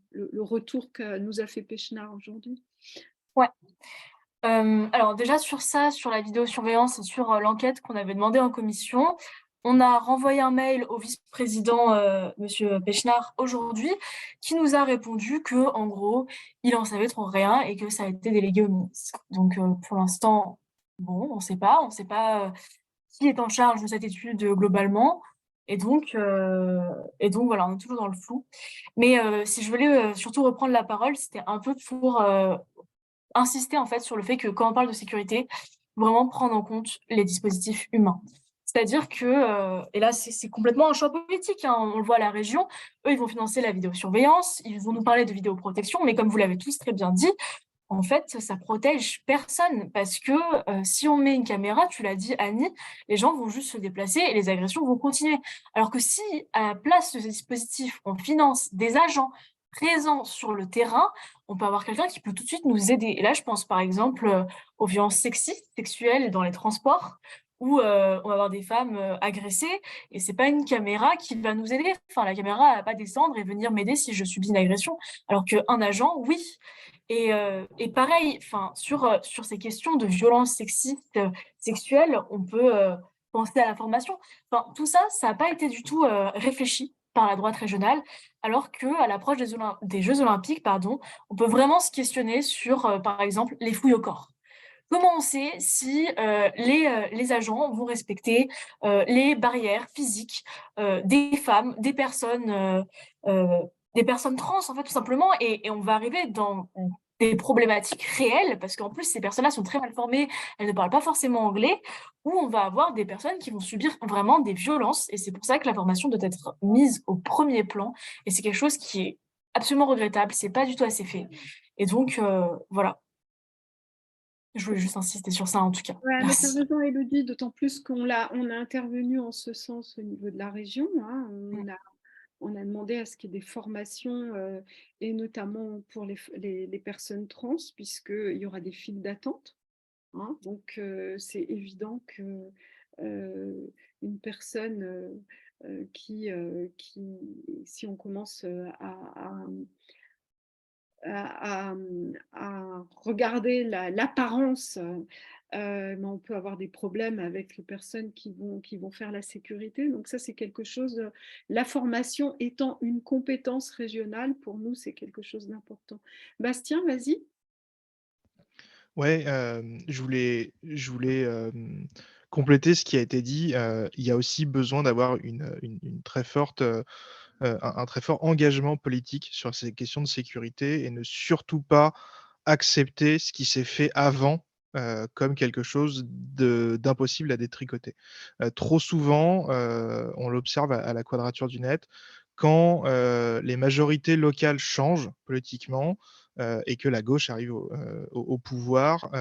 le retour que nous a fait Péchenard aujourd'hui. Ouais. Alors déjà sur ça, sur la vidéosurveillance et sur l'enquête qu'on avait demandé en commission, on a renvoyé un mail au vice-président, monsieur Péchenard, aujourd'hui, qui nous a répondu que, en gros, il en savait trop rien et que ça a été délégué au ministre. Donc pour l'instant, bon, on sait pas qui est en charge de cette étude globalement. Et donc voilà, on est toujours dans le flou. Mais si je voulais surtout reprendre la parole, c'était un peu pour insister en fait sur le fait que quand on parle de sécurité, vraiment prendre en compte les dispositifs humains. C'est-à-dire que, et là c'est complètement un choix politique, hein, on le voit à la région, eux ils vont financer la vidéosurveillance, ils vont nous parler de vidéoprotection, mais comme vous l'avez tous très bien dit, en fait ça protège personne, parce que si on met une caméra, tu l'as dit Annie, les gens vont juste se déplacer et les agressions vont continuer. Alors que si à la place de ces dispositifs, on finance des agents présents sur le terrain, on peut avoir quelqu'un qui peut tout de suite nous aider. Et là, je pense par exemple aux violences sexistes, sexuelles dans les transports, où on va avoir des femmes agressées, et c'est pas une caméra qui va nous aider. Enfin, la caméra, elle va pas descendre et venir m'aider si je subis une agression, alors qu'un agent, oui. Et pareil, enfin, sur ces questions de violences sexistes, sexuelles, on peut penser à la formation. Enfin, tout ça, ça n'a pas été du tout réfléchi par la droite régionale, alors qu'à l'approche des Jeux Olympiques, pardon, on peut vraiment se questionner sur, par exemple, les fouilles au corps. Comment on sait si les agents vont respecter les barrières physiques des femmes, des personnes trans, en fait, tout simplement, et on va arriver dans des problématiques réelles, parce qu'en plus, ces personnes-là sont très mal formées, elles ne parlent pas forcément anglais, où on va avoir des personnes qui vont subir vraiment des violences, et c'est pour ça que la formation doit être mise au premier plan, et c'est quelque chose qui est absolument regrettable, c'est pas du tout assez fait. Et donc, voilà. Je voulais juste insister sur ça, en tout cas. Ouais, mais tu as Merci. raison, Élodie, d'autant plus on a intervenu en ce sens au niveau de la région. Hein. On a demandé à ce qu'il y ait des formations, et notamment pour les personnes trans, puisqu'il y aura des files d'attente. Hein. Donc, c'est évident que une personne si on commence à regarder l'apparence, mais on peut avoir des problèmes avec les personnes qui vont faire la sécurité. Donc ça, c'est quelque chose, la formation étant une compétence régionale, pour nous, c'est quelque chose d'important. Bastien, vas-y. Ouais, je voulais, compléter ce qui a été dit. Il y a aussi besoin d'avoir une très forte, un très fort engagement politique sur ces questions de sécurité et ne surtout pas accepter ce qui s'est fait avant, comme quelque chose d'impossible à détricoter. Trop souvent, on l'observe à la Quadrature du Net, quand, les majorités locales changent politiquement, et que la gauche arrive au pouvoir,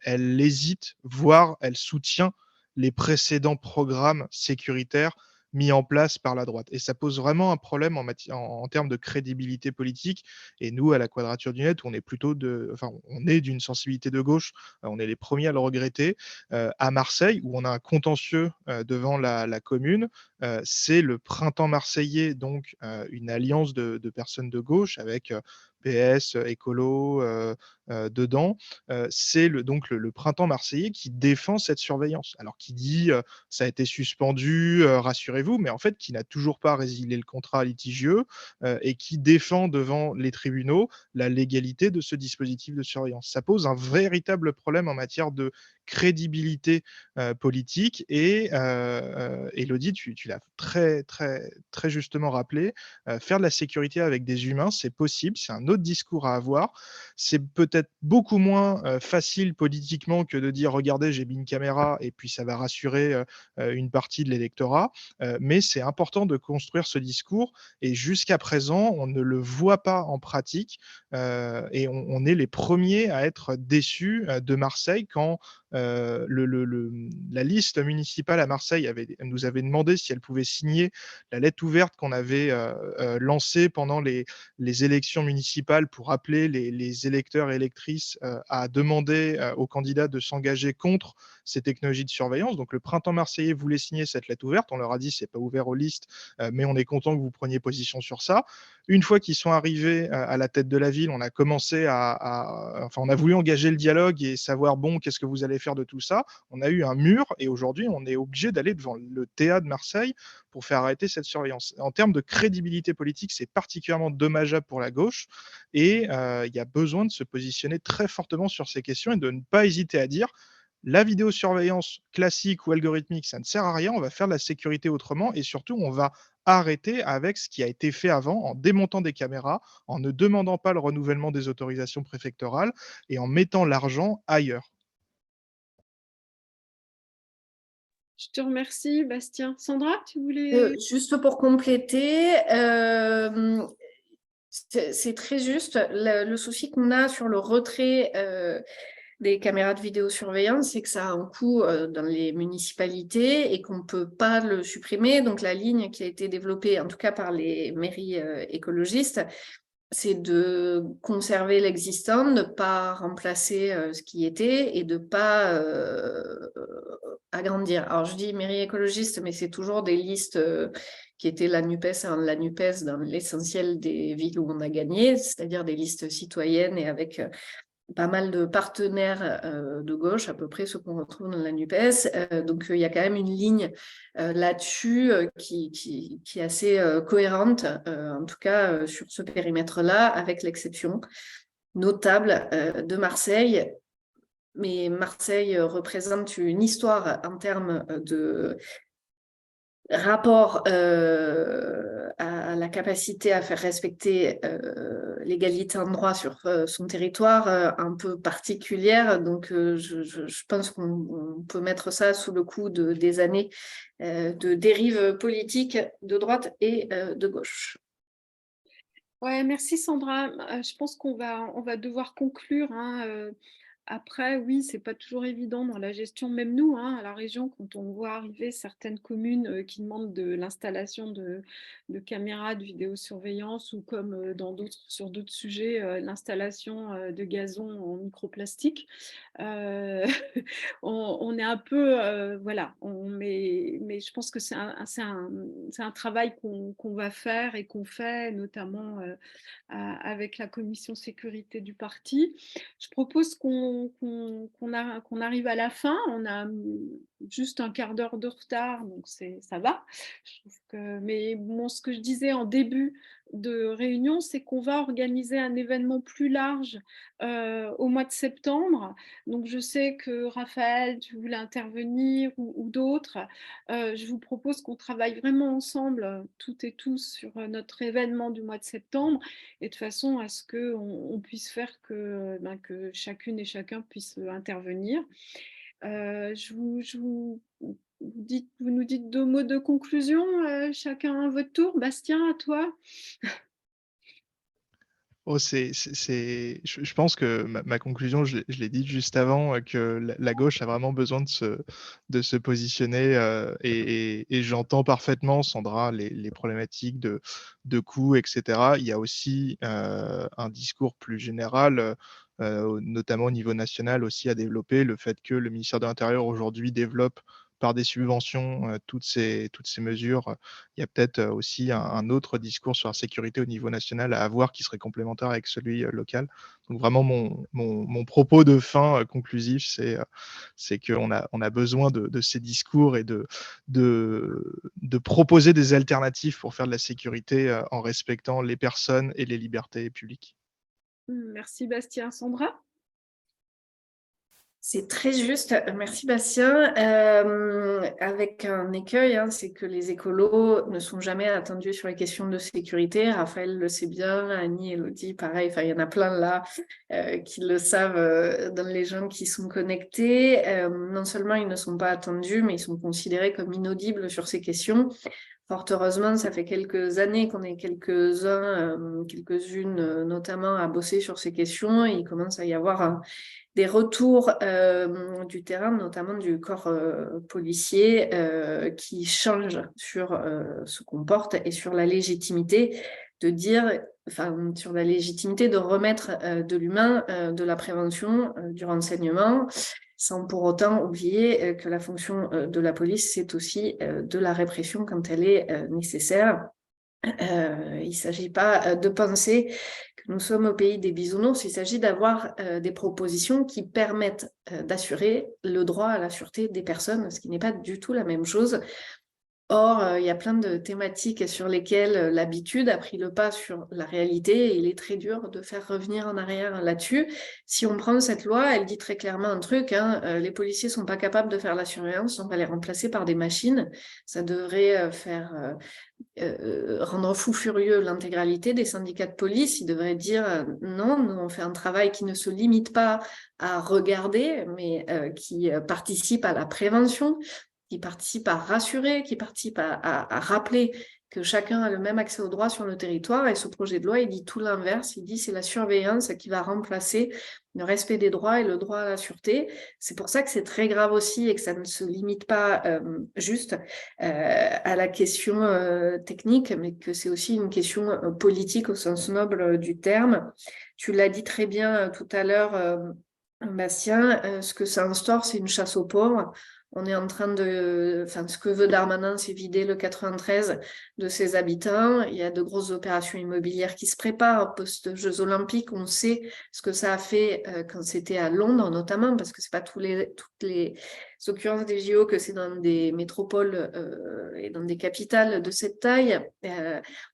elle hésite, voire elle soutient les précédents programmes sécuritaires mis en place par la droite, et ça pose vraiment un problème en termes de crédibilité politique. Et nous, à la Quadrature du Net, on est plutôt on est d'une sensibilité de gauche, on est les premiers à le regretter. À Marseille, où on a un contentieux devant la commune, c'est le Printemps marseillais, donc une alliance de personnes de gauche avec PS, écolo dedans. C'est donc le Printemps marseillais qui défend cette surveillance. Alors qui dit ça a été suspendu, rassurez-vous, mais en fait qui n'a toujours pas résilié le contrat litigieux, et qui défend devant les tribunaux la légalité de ce dispositif de surveillance. Ça pose un véritable problème en matière de crédibilité politique. Et Élodie, tu l'as très, très, très justement rappelé, faire de la sécurité avec des humains, c'est possible, c'est un autre discours à avoir. C'est peut-être beaucoup moins facile politiquement que de dire regardez, j'ai mis une caméra et puis ça va rassurer une partie de l'électorat. Mais c'est important de construire ce discours, et jusqu'à présent, on ne le voit pas en pratique. Et on est les premiers à être déçus de Marseille quand la liste municipale à Marseille nous avait demandé si elle pouvait signer la lettre ouverte qu'on avait lancée pendant les élections municipales pour appeler les électeurs et électrices à demander aux candidats de s'engager contre ces technologies de surveillance. Donc le Printemps marseillais voulait signer cette lettre ouverte. On leur a dit c'est pas ouvert aux listes, mais on est content que vous preniez position sur ça. Une fois qu'ils sont arrivés à la tête de la ville, on a commencé enfin, on a voulu engager le dialogue et savoir, bon, qu'est-ce que vous allez faire de tout ça? On a eu un mur et aujourd'hui, on est obligé d'aller devant le TA de Marseille pour faire arrêter cette surveillance. En termes de crédibilité politique, c'est particulièrement dommageable pour la gauche, et il y a besoin de se positionner très fortement sur ces questions et de ne pas hésiter à dire la vidéosurveillance classique ou algorithmique, ça ne sert à rien, on va faire de la sécurité autrement, et surtout, on va arrêter avec ce qui a été fait avant, en démontant des caméras, en ne demandant pas le renouvellement des autorisations préfectorales et en mettant l'argent ailleurs. Je te remercie, Bastien. Sandra, tu voulais... Juste pour compléter, c'est très juste. Le souci qu'on a sur le retrait des caméras de vidéosurveillance, c'est que ça a un coût dans les municipalités et qu'on ne peut pas le supprimer. Donc la ligne qui a été développée, en tout cas par les mairies écologistes, c'est de conserver l'existant, de ne pas remplacer ce qui était et de ne pas agrandir. Alors je dis mairie écologiste, mais c'est toujours des listes qui étaient la NUPES dans l'essentiel des villes où on a gagné, c'est-à-dire des listes citoyennes et avec pas mal de partenaires de gauche, à peu près ceux qu'on retrouve dans la NUPES. Donc, il y a quand même une ligne là-dessus qui est assez cohérente, en tout cas sur ce périmètre-là, avec l'exception notable de Marseille. Mais Marseille représente une histoire en termes de rapport à la capacité à faire respecter l'égalité en droit sur son territoire un peu particulière. Donc, je pense qu'on peut mettre ça sous le coup des années de dérive politique de droite et de gauche. Ouais, merci Sandra. Je pense on va devoir conclure, hein, Après, oui, c'est pas toujours évident dans la gestion, même nous, hein, à la région, quand on voit arriver certaines communes qui demandent de l'installation de caméras de vidéosurveillance ou comme sur d'autres sujets, l'installation de gazon en microplastique. Euh, on est un peu, voilà, mais je pense que c'est un travail qu'on va faire et qu'on fait, notamment avec la commission sécurité du parti. Je propose qu'on arrive à la fin. On a juste un quart d'heure de retard, donc ça va. Je trouve mais bon, ce que je disais en début de réunion, c'est qu'on va organiser un événement plus large au mois de septembre. Donc, je sais que Raphaël, tu voulais intervenir ou d'autres. Je vous propose qu'on travaille vraiment ensemble, toutes et tous, sur notre événement du mois de septembre et de façon à ce qu'on puisse faire que chacune et chacun puisse intervenir. Vous nous dites 2 mots de conclusion, chacun à votre tour. Bastien, à toi. Oh, je pense que ma conclusion, je l'ai dit juste avant, que la gauche a vraiment besoin de se positionner, et j'entends parfaitement, Sandra, les problématiques de coûts, etc. Il y a aussi un discours plus général, notamment au niveau national aussi, à développer, le fait que le ministère de l'Intérieur aujourd'hui développe par des subventions toutes ces mesures. Il y a peut-être aussi un autre discours sur la sécurité au niveau national à avoir qui serait complémentaire avec celui local. Donc vraiment, mon propos de fin conclusif, c'est qu'on a besoin de ces discours et de proposer des alternatives pour faire de la sécurité en respectant les personnes et les libertés publiques. Merci Bastien. Sandra? C'est très juste, merci Bastien. Avec un écueil, hein, c'est que les écolos ne sont jamais attendus sur les questions de sécurité. Raphaël le sait bien, Annie, Elodie, pareil, il y en a plein là qui le savent dans les gens qui sont connectés. Non seulement ils ne sont pas attendus, mais ils sont considérés comme inaudibles sur ces questions. Fort heureusement, ça fait quelques années qu'on est quelques-uns, quelques-unes notamment à bosser sur ces questions. Et il commence à y avoir des retours du terrain, notamment du corps policier, qui changent sur ce qu'on porte et sur la légitimité de dire, enfin, sur la légitimité de remettre de l'humain, de la prévention, du renseignement, sans pour autant oublier que la fonction de la police, c'est aussi de la répression quand elle est nécessaire. Il ne s'agit pas de penser que nous sommes au pays des bisounours, il s'agit d'avoir des propositions qui permettent d'assurer le droit à la sûreté des personnes, ce qui n'est pas du tout la même chose. Or, il y a plein de thématiques sur lesquelles l'habitude a pris le pas sur la réalité et il est très dur de faire revenir en arrière là-dessus. Si on prend cette loi, elle dit très clairement un truc, hein, les policiers ne sont pas capables de faire la surveillance, on va les remplacer par des machines. Ça devrait rendre fou furieux l'intégralité des syndicats de police. Ils devraient dire non, nous on fait un travail qui ne se limite pas à regarder, mais qui participe à la prévention, qui participe à rassurer, qui participe à rappeler que chacun a le même accès au droit sur le territoire. Et ce projet de loi, il dit tout l'inverse. Il dit c'est la surveillance qui va remplacer le respect des droits et le droit à la sûreté. C'est pour ça que c'est très grave aussi et que ça ne se limite pas juste à la question technique, mais que c'est aussi une question politique au sens noble du terme. Tu l'as dit très bien tout à l'heure, Bastien, ce que ça instaure, c'est une chasse aux pauvres. On est en train ce que veut Darmanin, c'est vider le 93 de ses habitants. Il y a de grosses opérations immobilières qui se préparent post-Jeux Olympiques. On sait ce que ça a fait quand c'était à Londres, notamment, parce que c'est pas toutes les occurrences des JO que c'est dans des métropoles et dans des capitales de cette taille.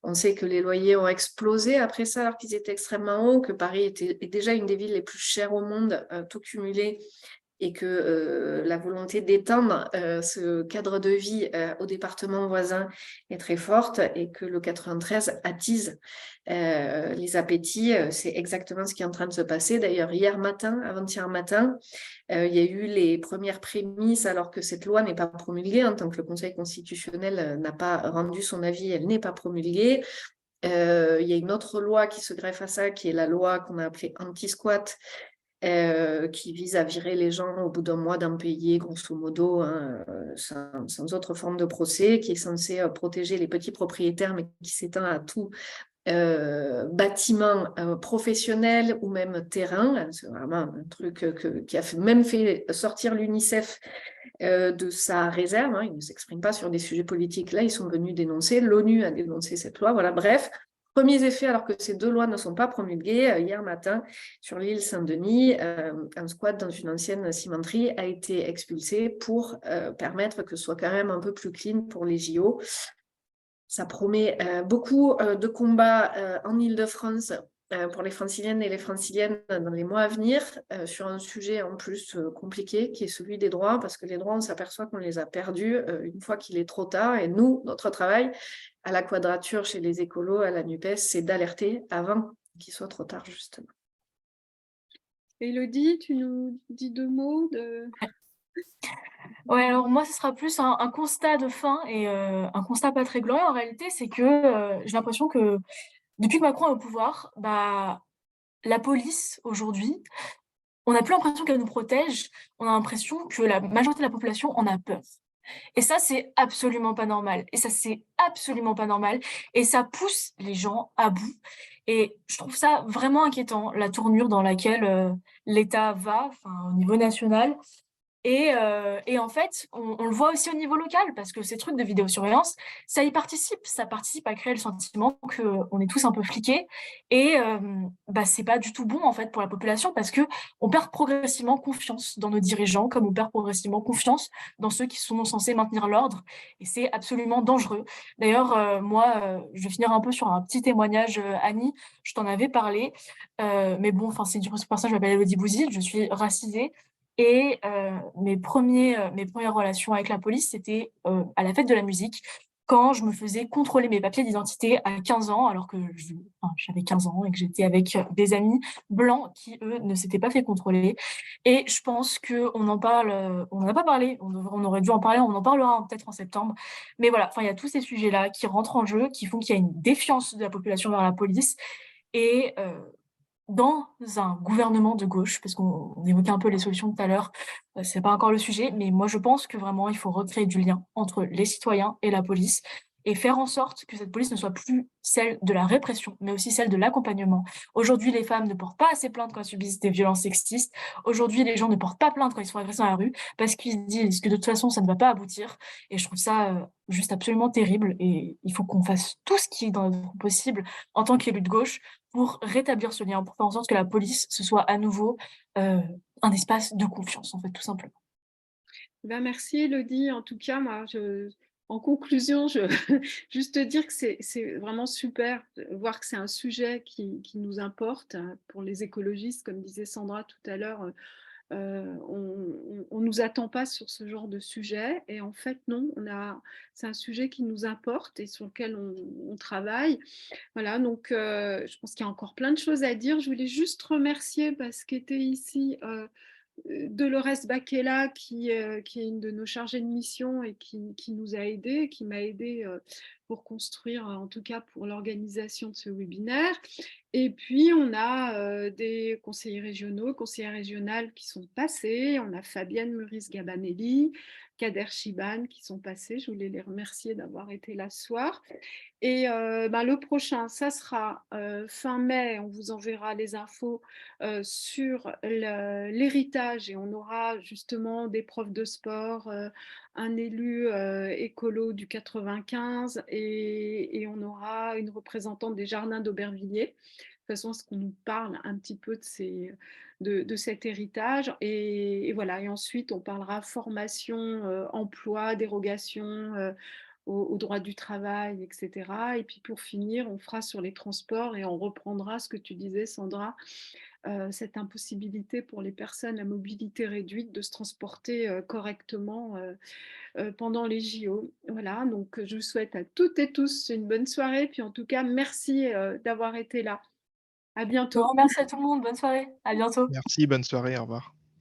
On sait que les loyers ont explosé après ça, alors qu'ils étaient extrêmement hauts, que Paris est déjà une des villes les plus chères au monde, tout cumulé, et que la volonté d'étendre ce cadre de vie aux départements voisins est très forte et que le 93 attise les appétits. C'est exactement ce qui est en train de se passer. D'ailleurs, avant-hier matin, il y a eu les premières prémices alors que cette loi n'est pas promulguée. En tant que le Conseil constitutionnel n'a pas rendu son avis, elle n'est pas promulguée. Il y a une autre loi qui se greffe à ça, qui est la loi qu'on a appelée anti-squat, qui vise à virer les gens au bout d'un mois d'impayés, grosso modo, hein, sans autre forme de procès, qui est censé protéger les petits propriétaires, mais qui s'étend à tout bâtiment professionnel ou même terrain. C'est vraiment un truc qui a même fait sortir l'UNICEF de sa réserve. Hein. Ils ne s'expriment pas sur des sujets politiques. Là, ils sont venus dénoncer. L'ONU a dénoncé cette loi. Voilà, bref. Premiers effets, alors que ces deux lois ne sont pas promulguées, hier matin, sur l'île Saint-Denis, un squat dans une ancienne cimenterie a été expulsé pour permettre que ce soit quand même un peu plus clean pour les JO. Ça promet beaucoup de combats en Île-de-France pour les franciliennes et les franciliennes dans les mois à venir, sur un sujet en plus compliqué, qui est celui des droits, parce que les droits, on s'aperçoit qu'on les a perdus une fois qu'il est trop tard. Et nous, notre travail à la Quadrature, chez les écolos, à la NUPES, c'est d'alerter avant qu'il soit trop tard, justement. Élodie, tu nous dis 2 mots de... Ouais, alors moi, ce sera plus un constat de fin et un constat pas très glorieux en réalité, c'est que j'ai l'impression que depuis que Macron est au pouvoir, la police aujourd'hui, on n'a plus l'impression qu'elle nous protège, on a l'impression que la majorité de la population en a peur. Et ça, c'est absolument pas normal. Et ça, c'est absolument pas normal. Et ça pousse les gens à bout. Et je trouve ça vraiment inquiétant, la tournure dans laquelle l'État va, enfin, au niveau national. Et en fait, on le voit aussi au niveau local, parce que ces trucs de vidéosurveillance, ça participe à créer le sentiment qu'on est tous un peu fliqués, et c'est pas du tout bon en fait pour la population, parce que on perd progressivement confiance dans nos dirigeants, comme on perd progressivement confiance dans ceux qui sont censés maintenir l'ordre, et c'est absolument dangereux. D'ailleurs, moi, je vais finir un peu sur un petit témoignage, Annie, je t'en avais parlé, mais bon, enfin c'est du coup, pour ça je m'appelle Elodie Bouzid, je suis racisée. Et mes premières relations avec la police, c'était à la fête de la musique, quand je me faisais contrôler mes papiers d'identité à 15 ans, alors que j'avais 15 ans et que j'étais avec des amis blancs qui, eux, ne s'étaient pas fait contrôler. Et je pense qu'on en parle, on n'en a pas parlé, on aurait dû en parler, on en parlera peut-être en septembre. Mais voilà, enfin, il y a tous ces sujets-là qui rentrent en jeu, qui font qu'il y a une défiance de la population vers la police. Et dans un gouvernement de gauche, parce qu'on évoquait un peu les solutions tout à l'heure, c'est pas encore le sujet, mais moi je pense que vraiment il faut recréer du lien entre les citoyens et la police et faire en sorte que cette police ne soit plus celle de la répression, mais aussi celle de l'accompagnement. Aujourd'hui, les femmes ne portent pas assez plainte quand elles subissent des violences sexistes. Aujourd'hui, les gens ne portent pas plainte quand ils sont agressés dans la rue parce qu'ils disent que de toute façon, ça ne va pas aboutir. Et je trouve ça juste absolument terrible. Et il faut qu'on fasse tout ce qui est dans notre possible en tant qu'élu de gauche pour rétablir ce lien, pour faire en sorte que la police, ce soit à nouveau un espace de confiance, en fait, tout simplement. Merci Élodie. En tout cas, moi, en conclusion, je juste te dire que c'est vraiment super de voir que c'est un sujet qui nous importe pour les écologistes, comme disait Sandra tout à l'heure. On nous attend pas sur ce genre de sujet, et en fait non, c'est un sujet qui nous importe et sur lequel on travaille. Voilà, donc je pense qu'il y a encore plein de choses à dire. Je voulais juste remercier parce qu'était ici Dolores Baquela, qui est une de nos chargées de mission et qui nous a aidés, qui m'a aidé pour construire, en tout cas pour l'organisation de ce webinaire. Et puis, on a des conseillers régionaux, conseillères régionales qui sont passés. On a Fabienne Meurice-Gabanelli, Kader Chiban qui sont passés. Je voulais les remercier d'avoir été là ce soir. Et le prochain, ça sera fin mai. On vous enverra les infos sur l'héritage, et on aura justement des profs de sport, un élu écolo du 95, et on aura une représentante des jardins d'Aubervilliers. De toute façon, ce qu'on nous parle un petit peu de cet héritage. Et voilà. Et ensuite, on parlera formation, emploi, dérogation au droit du travail, etc. Et puis pour finir, on fera sur les transports et on reprendra ce que tu disais, Sandra, cette impossibilité pour les personnes à mobilité réduite de se transporter correctement pendant les JO. Voilà, donc je vous souhaite à toutes et tous une bonne soirée. Puis en tout cas, merci d'avoir été là. À bientôt. Merci à tout le monde, bonne soirée, à bientôt. Merci, bonne soirée, au revoir.